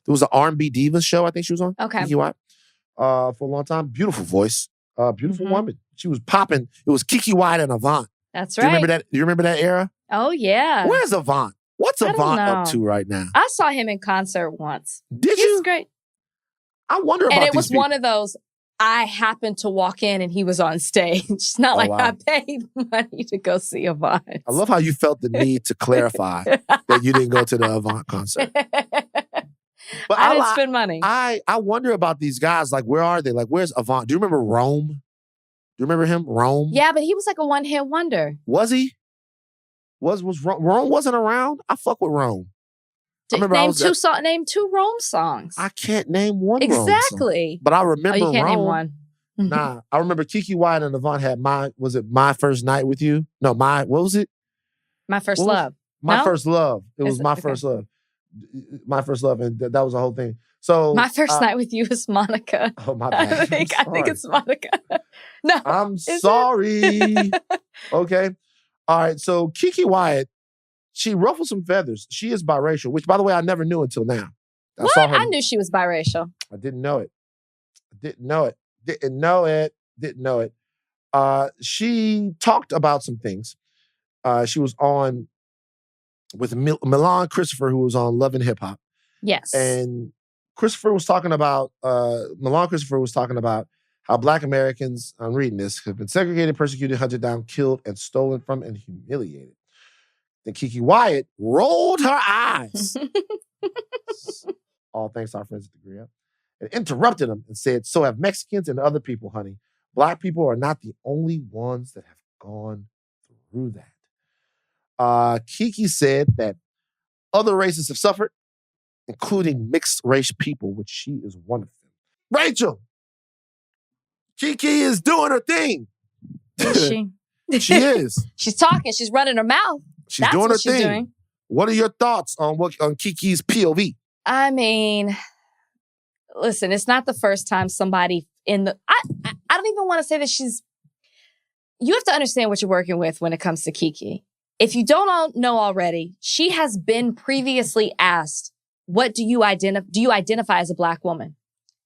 There was an R&B Divas show I think she was on. Okay. Keke Wyatt. For a long time. Beautiful voice. Beautiful woman. She was popping. It was Keke Wyatt and Avant. That's right. Do you remember that era? Oh, yeah. Where's Avant? What's Avant up to right now? I saw him in concert once. Did you? He's great. I wonder about And it was people. one of those, I happened to walk in and he was on stage. It's not I paid money to go see Avant. I love how you felt the need to clarify that you didn't go to the Avant concert. But I didn't spend money. I wonder about these guys. Like, where are they? Like, where's Avant? Do you remember Rome? Do you remember him? Rome? Yeah, but he was like a one-hit wonder. Was he? Was Rome wasn't around? I fuck with Rome. Name two Rome songs. I can't name one exactly. Rome song. But I remember you can't Rome. Name one. Nah, I remember Keke Wyatt and Avant had was it My First Night with You? No, what was it? My First Love. My First Love. It was My First Love. My First Love, and that was the whole thing. So My First Night with You is Monica. Oh, my bad. I think it's Monica. No. I'm sorry. Okay. All right. So Keke Wyatt, she ruffled some feathers. She is biracial, which, by the way, I never knew until now. I knew she was biracial. I didn't know it. She talked about some things. She was on with Milan Christopher, who was on Love and Hip Hop. Yes. And Milan Christopher was talking about how Black Americans, I'm reading this, have been segregated, persecuted, hunted down, killed, and stolen from and humiliated. Then Keke Wyatt rolled her eyes. All thanks to our friends at the Grill. And interrupted him and said, so have Mexicans and other people, honey. Black people are not the only ones that have gone through that. Keke said that other races have suffered, including mixed race people, which she is one of them. Rachel! Keke is doing her thing. Is she? She is. She's talking. She's running her mouth. She's doing her thing. Doing. What are your thoughts on Keke's POV? I mean, listen, it's not the first time somebody I don't even want to say that you have to understand what you're working with when it comes to Keke. If you don't know already, she has been previously asked, do you identify as a Black woman?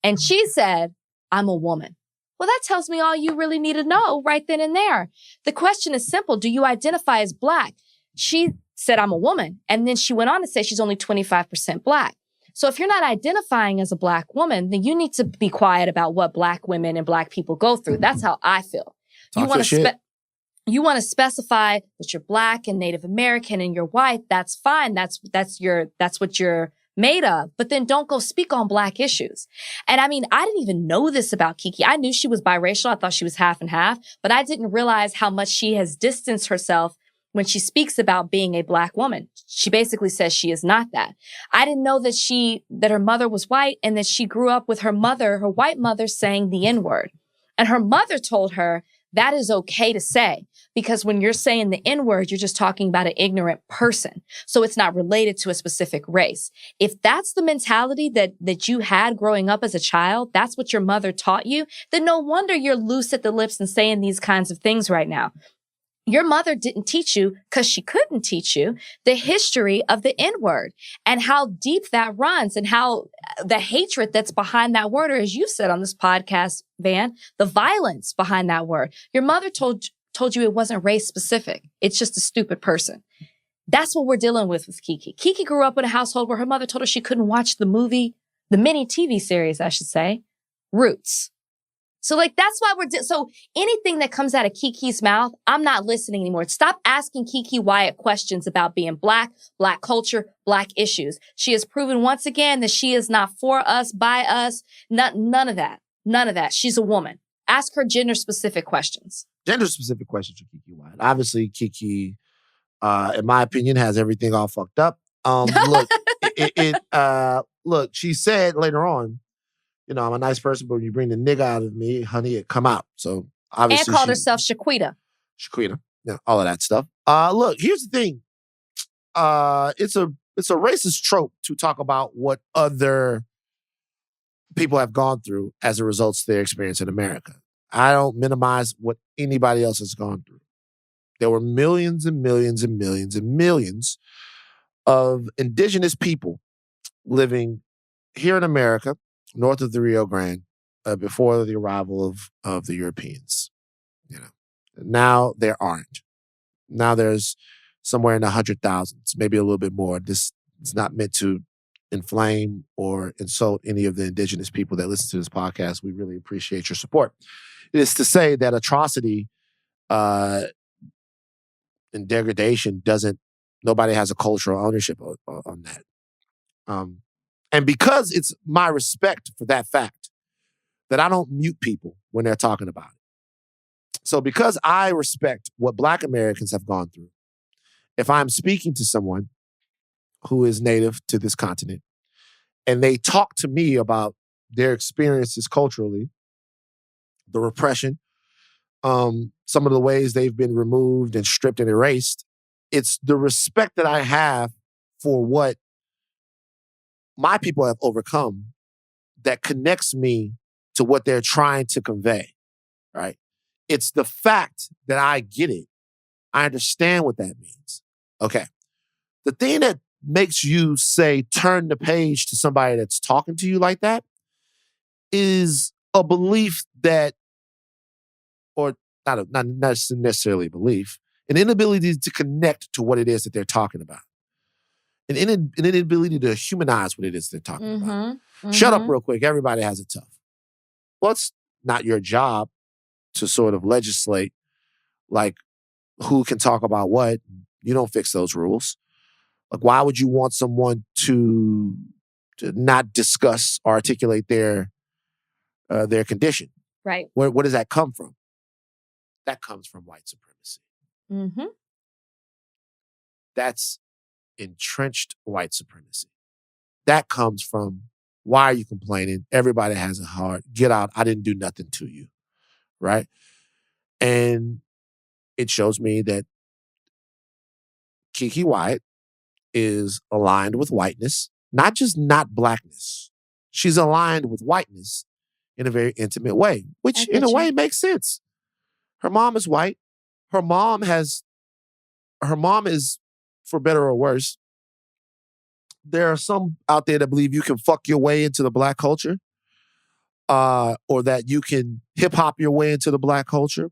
And she said, I'm a woman. Well, that tells me all you really need to know right then and there. The question is simple. Do you identify as Black? She said, I'm a woman. And then she went on to say she's only 25% Black. So if you're not identifying as a Black woman, then you need to be quiet about what Black women and Black people go through. That's how I feel. Talk your shit. You want to specify that you're Black and Native American and you're white. That's fine. That's what you're made of. But then don't go speak on Black issues. And I mean, I didn't even know this about Keke. I knew she was biracial. I thought she was half and half, but I didn't realize how much she has distanced herself when she speaks about being a Black woman. She basically says she is not that. I didn't know that her mother was white and that she grew up with her white mother saying the N-word. And her mother told her that is okay to say, because when you're saying the N-word, you're just talking about an ignorant person. So it's not related to a specific race. If that's the mentality that you had growing up as a child, that's what your mother taught you, then no wonder you're loose at the lips and saying these kinds of things right now. Your mother didn't teach you, because she couldn't teach you, the history of the N-word and how deep that runs and how the hatred that's behind that word, or as you said on this podcast, Van, the violence behind that word. Your mother told you it wasn't race specific. It's just a stupid person. That's what we're dealing with Keke. Keke grew up in a household where her mother told her she couldn't watch the mini TV series, I should say, Roots. So that's why so anything that comes out of Keke's mouth, I'm not listening anymore. Stop asking Keke Wyatt questions about being Black, Black culture, Black issues. She has proven once again that she is not for us, by us, none of that. None of that. She's a woman. Ask her gender-specific questions. Gender-specific questions for Keke Wyatt. Obviously, Keke, in my opinion, has everything all fucked up. Look, she said later on, I'm a nice person, but when you bring the nigga out of me, honey, it come out. So obviously, and called herself Shaquita. Yeah, all of that stuff. Look, here's the thing. It's a racist trope to talk about what other people have gone through as a result of their experience in America. I don't minimize what anybody else has gone through. There were millions and millions and millions and millions of indigenous people living here in America, north of the Rio Grande, before the arrival of the Europeans. Now there aren't. Now there's somewhere in the 100,000s, maybe a little bit more. This is not meant to inflame or insult any of the indigenous people that listen to this podcast. We really appreciate your support. It is to say that atrocity and degradation nobody has a cultural ownership on that. And because it's my respect for that fact that I don't mute people when they're talking about it. So because I respect what Black Americans have gone through, if I'm speaking to someone who is native to this continent and they talk to me about their experiences culturally, the repression, some of the ways they've been removed and stripped and erased, it's the respect that I have for what my people have overcome that connects me to what they're trying to convey, right? It's the fact that I get it. I understand what that means. Okay. The thing that makes you say, turn the page to somebody that's talking to you like that is a belief that, or not necessarily a belief, an inability to connect to what it is that they're talking about. An inability to humanize what it is they're talking about. Mm-hmm. Shut up real quick. Everybody has it tough. Well, it's not your job to sort of legislate who can talk about what. You don't fix those rules. Why would you want someone to not discuss or articulate their condition? Right. Where does that come from? That comes from white supremacy. Mm-hmm. That's entrenched white supremacy. That comes from, why are you complaining? Everybody has it hard. Get out. I didn't do nothing to you. Right? And it shows me that Keke Wyatt is aligned with whiteness, not just not Blackness. She's aligned with whiteness in a very intimate way, which in a way makes sense. Her mom is white. Her mom is, for better or worse, there are some out there that believe you can fuck your way into the Black culture, or that you can hip hop your way into the Black culture,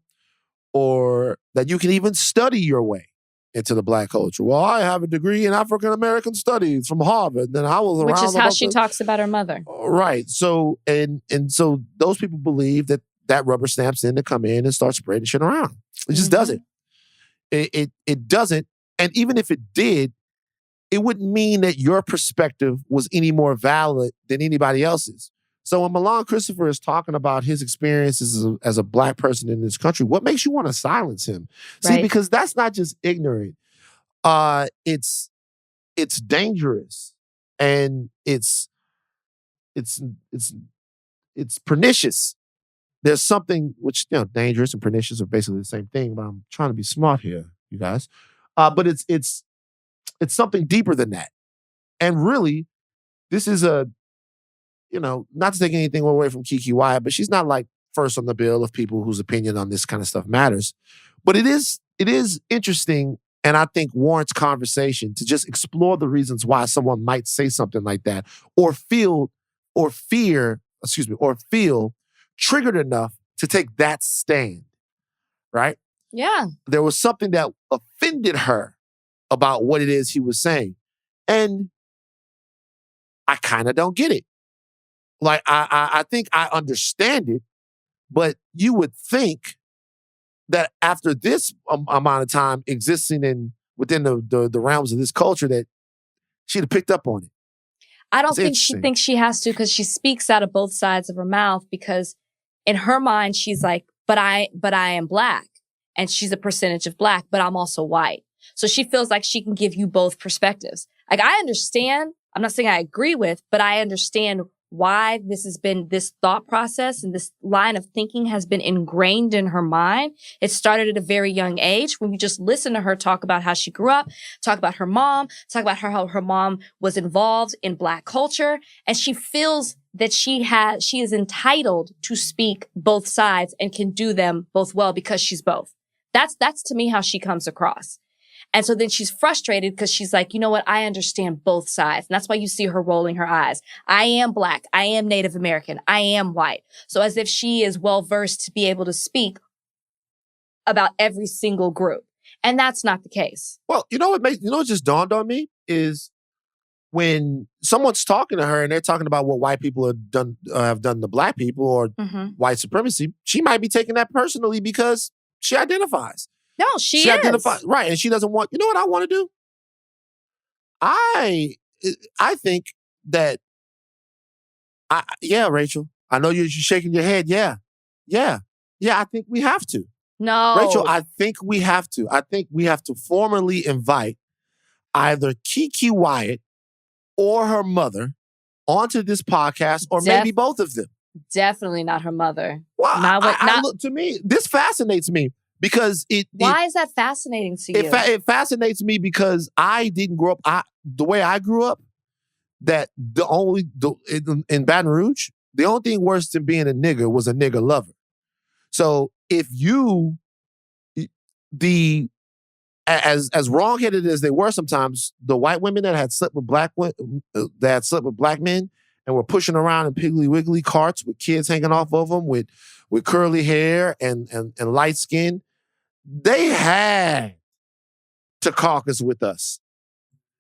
or that you can even study your way into the Black culture. Well, I have a degree in African American studies from Harvard, and I was around. Which is how she talks about her mother, right? So and so those people believe that rubber stamps in to come in and start spreading shit around. It just doesn't. It doesn't. And even if it did, it wouldn't mean that your perspective was any more valid than anybody else's. So when Milan Christopher is talking about his experiences as a black person in this country, what makes you want to silence him? Right. See, because that's not just ignorant. It's dangerous, and it's pernicious. There's something which, dangerous and pernicious are basically the same thing, but I'm trying to be smart here, you guys. But it's something deeper than that. And really, this is not to take anything away from Keke Wyatt, but she's not like first on the bill of people whose opinion on this kind of stuff matters. But it is interesting, and I think warrants conversation to just explore the reasons why someone might say something like that, or feel triggered enough to take that stand, right? Yeah. There was something that offended her about what it is he was saying. And I kind of don't get it. Like, I think I understand it, but you would think that after this amount of time existing within the realms of this culture, that she'd have picked up on it. I don't think she thinks she has to, because she speaks out of both sides of her mouth, because in her mind, she's like, but I am black, and she's a percentage of black, but I'm also white. So she feels like she can give you both perspectives. Like, I understand, I'm not saying I agree with, but I understand why this thought process and this line of thinking has been ingrained in her mind. It started at a very young age when you just listen to her talk about how she grew up, talk about her mom, talk about how her mom was involved in black culture. And she feels that she is entitled to speak both sides and can do them both well because she's both. That's to me how she comes across. And so then she's frustrated because she's like, you know what? I understand both sides. And that's why you see her rolling her eyes. I am black. I am Native American. I am white. So as if she is well-versed to be able to speak about every single group. And that's not the case. Well, what just dawned on me is when someone's talking to her and they're talking about what white people have done to black people, or white supremacy, she might be taking that personally because she identifies. No, she identifies, right, and she doesn't want. You know what I want to do? I think that. Rachel. I know you're shaking your head. Yeah. I think we have to. No, Rachel. I think we have to. I think we have to formally invite either Keke Wyatt or her mother onto this podcast, or maybe both of them. Definitely not her mother. Well, to me, this fascinates me. Because why is that fascinating to you? It fascinates me because I didn't grow up. The way I grew up, that in Baton Rouge, the only thing worse than being a nigger was a nigger lover. So if as wrongheaded as they were sometimes, the white women that had slept with black men and were pushing around in Piggly Wiggly carts with kids hanging off of them with curly hair and light skin, they had to caucus with us.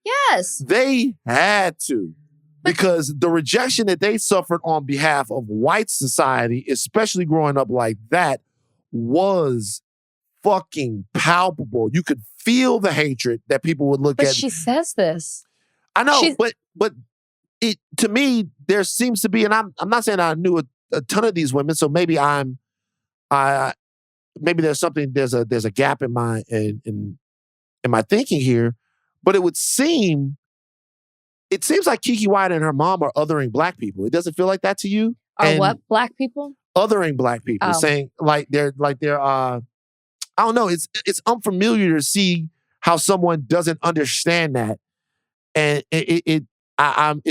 Yes. They had to. Because the rejection that they suffered on behalf of white society, especially growing up like that, was fucking palpable. You could feel the hatred that people would look at. But she says this. I know, but it, to me, there seems to be, and I'm not saying I knew a ton of these women, so maybe maybe there's a gap in my thinking here, but it seems like Keke Wyatt and her mom are othering black people. It doesn't feel like that to you? What black people? Othering black people, saying they're I don't know. It's unfamiliar to see how someone doesn't understand that, and I'm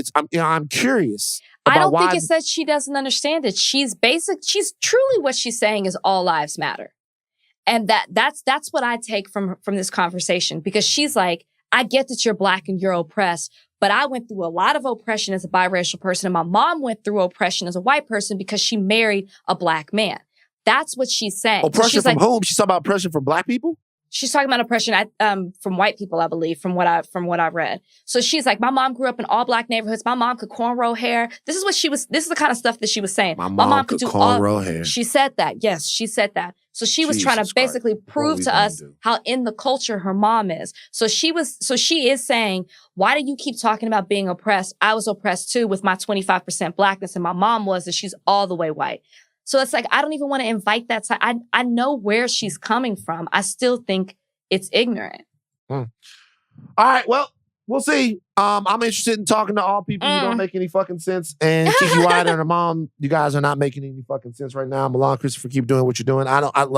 curious. I don't think it's that she doesn't understand it. She's truly what she's saying is all lives matter. And that's what I take from this conversation, because she's like, I get that you're black and you're oppressed, but I went through a lot of oppression as a biracial person, and my mom went through oppression as a white person because she married a black man. That's what she's saying. Oppression from whom? She's talking about oppression from black people? She's talking about oppression from white people, I believe, from what I read. So she's like, my mom grew up in all black neighborhoods. My mom could cornrow hair. This is the kind of stuff that she was saying. My mom could do cornrow hair. She said that. Yes, she said that. So she was trying to basically prove to us how in the culture her mom is. So she is saying, why do you keep talking about being oppressed? I was oppressed too with my 25% blackness, and my mom was, and she's all the way white. So it's like, I don't even want to invite that side. I know where she's coming from. I still think it's ignorant. All right, well, we'll see. I'm interested in talking to all people who don't make any fucking sense. And Keke Wyatt and her mom, you guys are not making any fucking sense right now. Milan, Christopher, keep doing what you're doing.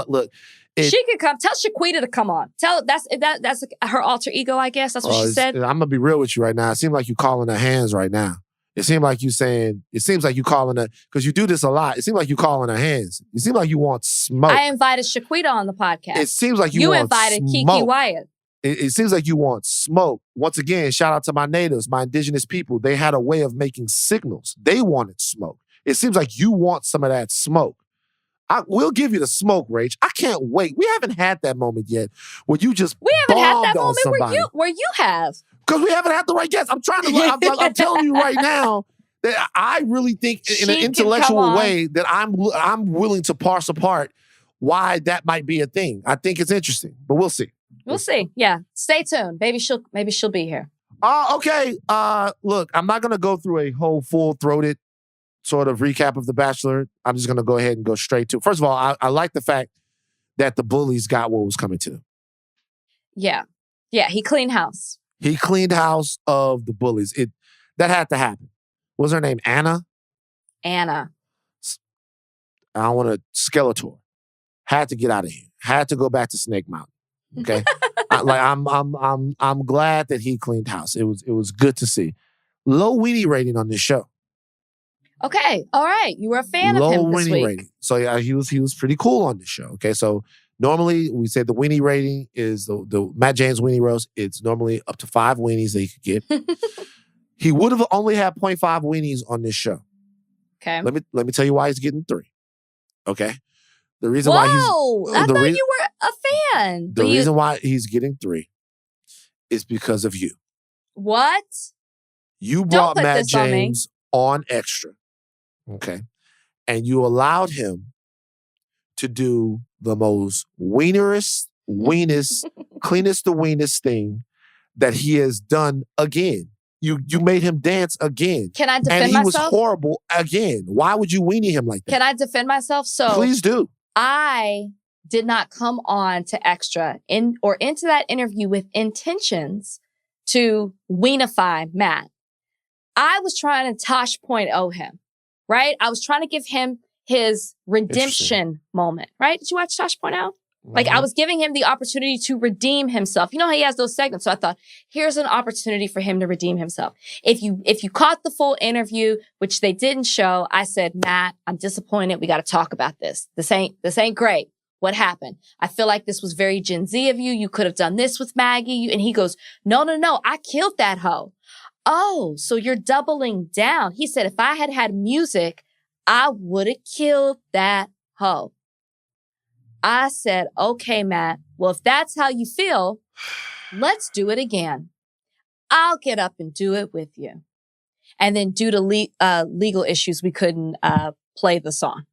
Look. She could come. Tell Shaquita to come on. That's her alter ego, I guess. That's what she said. I'm going to be real with you right now. It seems like you're calling her hands right now. It seems like you calling her, because you do this a lot. It seems like you calling her hands. It seems like you want smoke. I invited Shaquita on the podcast. It seems like you want invited smoke. Keke Wyatt. It seems like you want smoke. Once again, shout out to my natives, my indigenous people. They had a way of making signals. They wanted smoke. It seems like you want some of that smoke. We'll give you the smoke, Rach. I can't wait. We haven't had that moment yet where you just where you have. Because we haven't had the right guests. I'm telling you right now that I really think in an intellectual way that I'm willing to parse apart why that might be a thing. I think it's interesting, but we'll see. We'll see. Yeah. Stay tuned. Maybe she'll be here. Okay. Look, I'm not gonna go through a whole full-throated sort of recap of The Bachelor. I'm just gonna go ahead and go straight to. First of all, I like the fact that the bullies got what was coming to them. Yeah. Yeah. He cleaned house. He cleaned house of the bullies. That had to happen. What was her name? Anna? Anna. I don't want to Skeletor. Had to get out of here. Had to go back to Snake Mountain. Okay. I'm glad that he cleaned house. It was good to see. Low weenie rating on this show. Okay. All right. You were a fan of him this week. Low weenie rating. So yeah, he was pretty cool on this show. Okay. So normally, we say the weenie rating is the Matt James weenie roast. It's normally up to 5 weenies that he could get. He would have only had 0.5 weenies on this show. Okay. Let me tell you why he's getting 3. Okay. The reason why he's I thought you were a fan. The reason why he's getting 3 is because of you. What? You brought Matt James on Extra. Okay. And you allowed him to do the most weenest, cleanest the weenest thing that he has done again. You made him dance again. Can I defend myself? And he was horrible again. Why would you weenie him like that? Can I defend myself? So please do. I did not come on to Extra into that interview with intentions to weenify Matt. I was trying to Tosh.0 him, right? I was trying to give him his redemption moment, right? Did you watch Tosh.0? Mm-hmm. Like, I was giving him the opportunity to redeem himself. You know how he has those segments. So I thought, here's an opportunity for him to redeem himself. If you caught the full interview, which they didn't show, I said, Matt, I'm disappointed. We got to talk about this. This ain't great. What happened? I feel like this was very Gen Z of you. You could have done this with Maggie. And he goes, no. I killed that hoe. Oh, so you're doubling down. He said, if I had music, I would have killed that hoe. I said, okay, Matt, well, if that's how you feel, let's do it again. I'll get up and do it with you. And then due to legal issues, we couldn't play the song.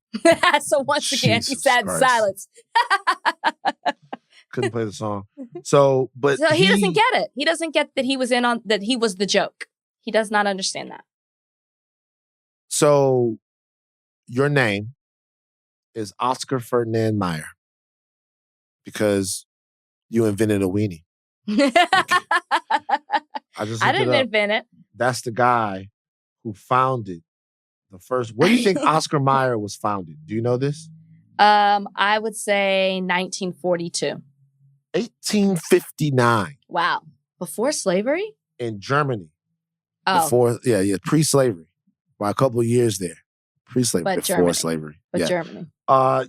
So once again, he sat in silence. Couldn't play the song. So he doesn't get it. He doesn't get that he was that he was the joke. He does not understand that. So your name is Oscar Ferdinand Meyer because you invented a weenie. Okay. I didn't invent it. That's the guy who founded the first. Where do you think Oscar Mayer was founded? Do you know this? I would say 1942. 1859. Wow. Before slavery? In Germany. Oh. Before, pre-slavery. By a couple of years there. Pre-slavery. Before slavery. But Germany.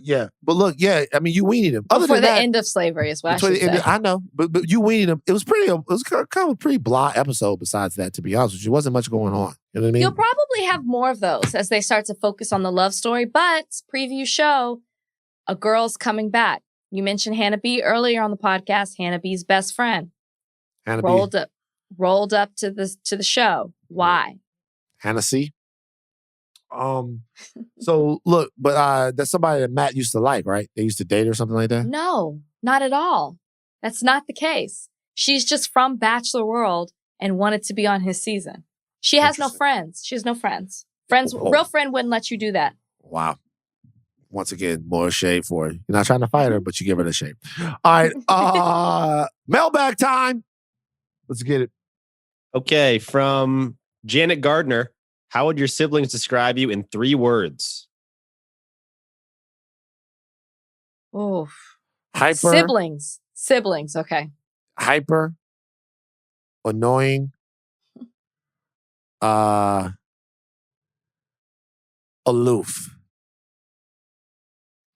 Yeah. But look, I mean, you weaned him. Other than the end of slavery is what I should say. I know, but you weaned him. It was kind of a pretty blah episode besides that, to be honest with you. There wasn't much going on. You know what I mean? You'll probably have more of those as they start to focus on the love story, but preview show, a girl's coming back. You mentioned Hannah B earlier on the podcast. Hannah B's best friend. Hannah rolled up to the show. Why? Hannah C. So look, but that's somebody that Matt used to like, right? They used to date or something like that? No, not at all. That's not the case. She's just from Bachelor World and wanted to be on his season. She has no friends. She has no friends. Real friend wouldn't let you do that. Wow. Once again, more shade for her. You're not trying to fight her, but you give her the shade. All right. Mailbag time. Let's get it. Okay. From Janet Gardner. How would your siblings describe you in 3 words? Oh. Hyper. Siblings. Okay. Hyper. Annoying. Aloof.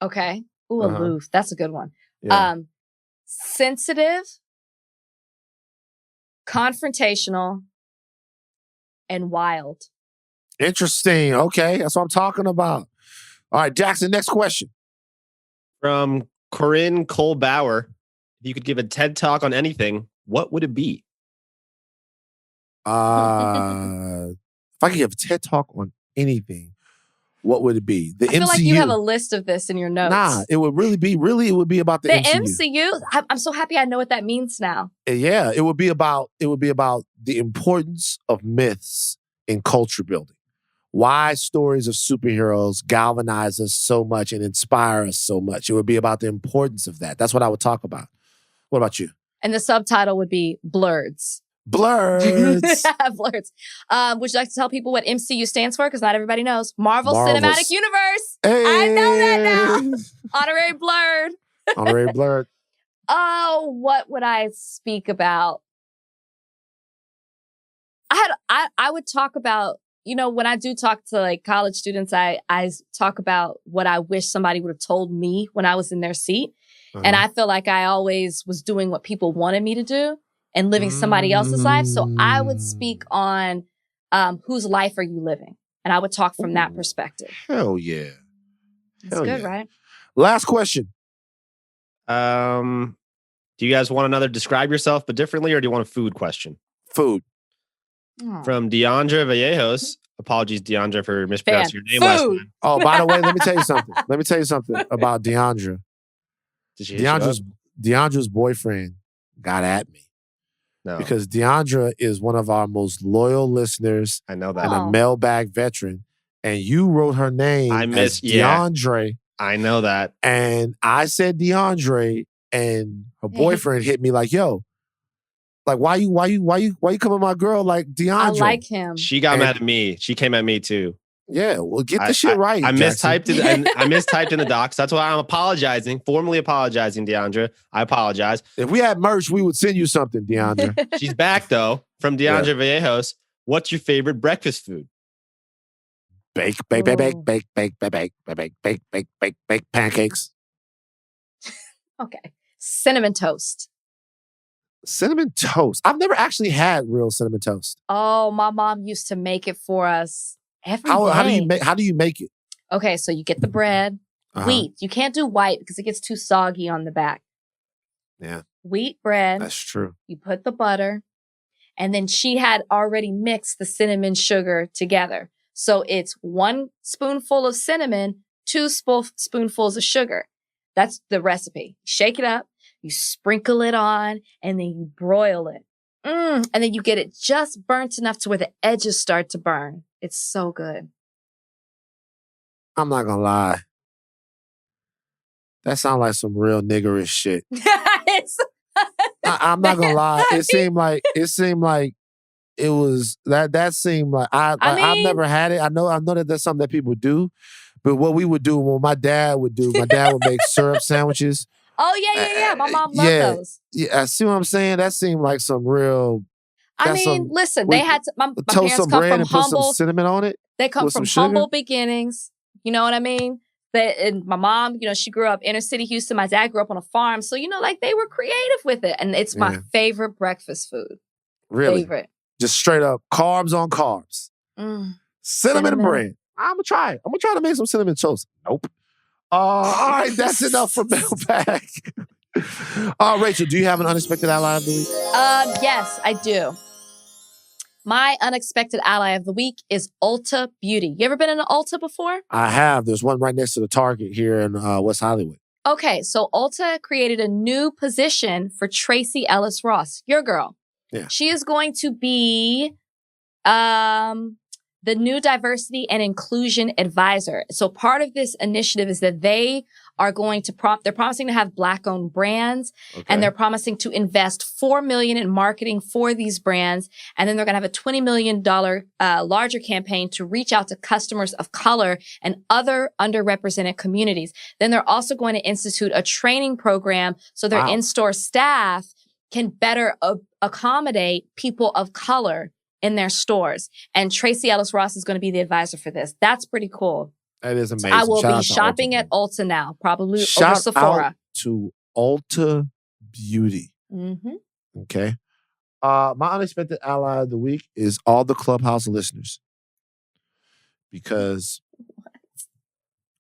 Okay. Ooh, aloof. That's a good one. Yeah. Sensitive, confrontational, and wild. Interesting. Okay. That's what I'm talking about. All right, Jackson, next question. From Corinne Cole-Bauer. If you could give a TED Talk on anything, what would it be? If I could give a TED Talk on anything, what would it be? I feel like you have a list of this in your notes. Nah, it would it would be about the MCU. I'm so happy I know what that means now. Yeah, it would be about the importance of myths in culture building. Why stories of superheroes galvanize us so much and inspire us so much. It would be about the importance of that. That's what I would talk about. What about you? And the subtitle would be Blurds. Blurds. Blurds. Would you like to tell people what MCU stands for? Because not everybody knows. Marvel Cinematic Universe. Hey. I know that now. Honorary Blurd. Honorary Blurd. Oh, what would I speak about? I would talk about, when I do talk to like college students, I talk about what I wish somebody would have told me when I was in their seat. Uh-huh. And I feel like I always was doing what people wanted me to do and living somebody else's life. So I would speak on whose life are you living? And I would talk from that perspective. Hell yeah. That's good, right? Last question. Do you guys want another describe yourself but differently, or do you want a food question? Food. From Deandra Vallejos. Apologies, Deandra, for mispronouncing your name last time. Oh, by the way, let me tell you something. About Deandra. Deandra's boyfriend got at me. No. Because Deandra is one of our most loyal listeners. I know that. And a mailbag veteran. And you wrote her name as DeAndre. I know that. And I said DeAndre, and her boyfriend hit me like, yo, like, why you coming my girl like DeAndre? I like him. She got mad at me. She came at me too. Yeah, well, get the shit right. I mistyped it. I mistyped in the docs. That's why I'm apologizing. Formally apologizing, Deandra. I apologize. If we had merch, we would send you something, Deandra. She's back though. From Deandra Vallejos. What's your favorite breakfast food? Bake pancakes. Okay. Cinnamon toast. Cinnamon toast. I've never actually had real cinnamon toast. Oh, my mom used to make it for us every day. How do you make it? Okay, so you get the bread, wheat. You can't do white because it gets too soggy on the back. Yeah. Wheat bread. That's true. You put the butter, and then she had already mixed the cinnamon sugar together. So it's 1 spoonful of cinnamon, 2 spoonfuls of sugar. That's the recipe. Shake it up. You sprinkle it on, and then you broil it. And then you get it just burnt enough to where the edges start to burn. It's so good. I'm not gonna lie. That sounds like some real niggerish shit. I'm not gonna lie. It seemed like it was that seemed like I've never had it. I know that that's something that people do, but what we would do, what my dad would make syrup sandwiches. Oh, yeah. My mom loved those. Yeah, I see what I'm saying. That seemed like some real... listen, they had to... My parents come from humble... Put some cinnamon on it? They come from humble beginnings. You know what I mean? And my mom, she grew up inner city Houston. My dad grew up on a farm. So, they were creative with it. And it's my favorite breakfast food. Really? Favorite. Just straight up carbs on carbs. Cinnamon and bread. I'm going to try it. I'm going to try to make some cinnamon toast. Nope. All right, that's enough for mailbag. Rachel, do you have an unexpected ally of the week? Yes, I do. My unexpected ally of the week is Ulta Beauty. You ever been in an Ulta before? I have. There's one right next to the Target here in West Hollywood. Okay, so Ulta created a new position for Tracee Ellis Ross, your girl. Yeah. She is going to be the new diversity and inclusion advisor. So part of this initiative is that they are going to they're promising to have Black-owned brands, and they're promising to invest $4 million in marketing for these brands. And then they're going to have a $20 million larger campaign to reach out to customers of color and other underrepresented communities. Then they're also going to institute a training program so their in-store staff can better accommodate people of color in their stores. And Tracee Ellis Ross is going to be the advisor for this. That's pretty cool. That is amazing. I will be shopping at Ulta now, probably over Sephora. Out to Ulta Beauty. Mm-hmm. Okay. My unexpected ally of the week is all the Clubhouse listeners. Because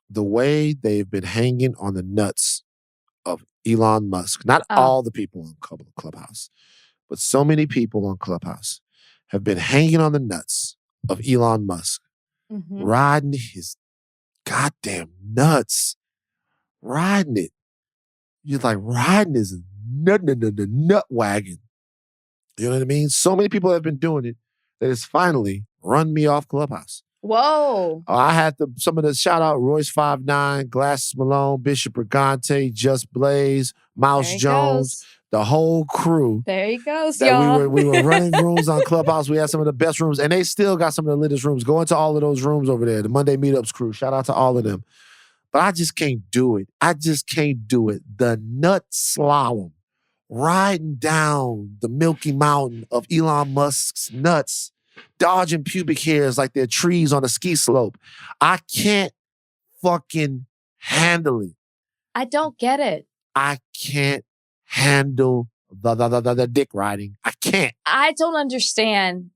the way they've been hanging on the nuts of Elon Musk, not all the people on Clubhouse, but so many people on Clubhouse have been hanging on the nuts of Elon Musk, riding his goddamn nuts, riding it. You're like riding his nut wagon. You know what I mean? So many people have been doing it that it's finally run me off Clubhouse. Whoa. I had some of the shout out Royce 5'9", Glasses Malone, Bishop Brigante, Just Blaze, Mouse Jones. The whole crew. There he goes, y'all. We were running rooms on Clubhouse. We had some of the best rooms, and they still got some of the latest rooms. Go into all of those rooms over there. The Monday Meetups crew. Shout out to all of them. But I just can't do it. The nut slalom, riding down the Milky Mountain of Elon Musk's nuts, dodging pubic hairs like they're trees on a ski slope. I can't fucking handle it. I don't get it. I can't handle the dick riding. I can't. I don't understand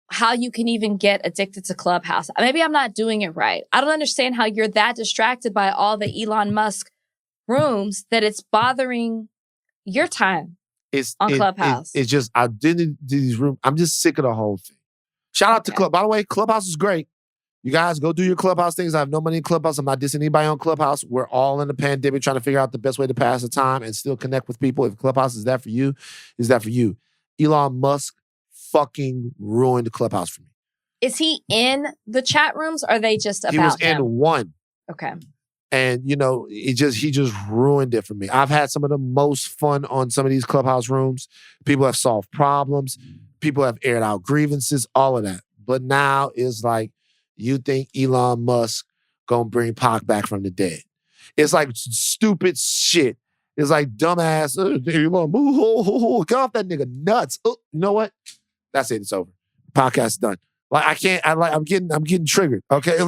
how you can even get addicted to Clubhouse. Maybe I'm not doing it right. I don't understand how you're that distracted by all the Elon Musk rooms that it's bothering your time on Clubhouse. It's just, I didn't do these rooms. I'm just sick of the whole thing. Shout out to Club. By the way, Clubhouse is great. You guys go do your Clubhouse things. I have no money in Clubhouse. I'm not dissing anybody on Clubhouse. We're all in the pandemic trying to figure out the best way to pass the time and still connect with people. If Clubhouse is that for you, is that for you. Elon Musk fucking ruined Clubhouse for me. Is he in the chat rooms or are they just about him? He was in one. Okay. And, he just ruined it for me. I've had some of the most fun on some of these Clubhouse rooms. People have solved problems. People have aired out grievances, all of that. But now it's like, you think Elon Musk gonna bring Pac back from the dead. It's like stupid shit. It's like dumbass, Elon, get off that nigga nuts. You know what? That's it, it's over. Podcast's done. Like I can't, I'm getting triggered. Okay.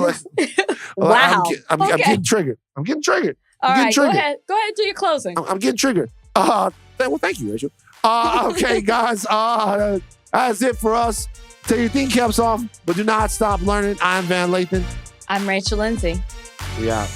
Wow. I'm getting triggered. I'm getting triggered. All right, go ahead, do your closing. I'm getting triggered. Well, thank you, Rachel. Okay, guys. That's it for us. Till your thing caps off, but do not stop learning. I'm Van Lathan. I'm Rachel Lindsay. We out.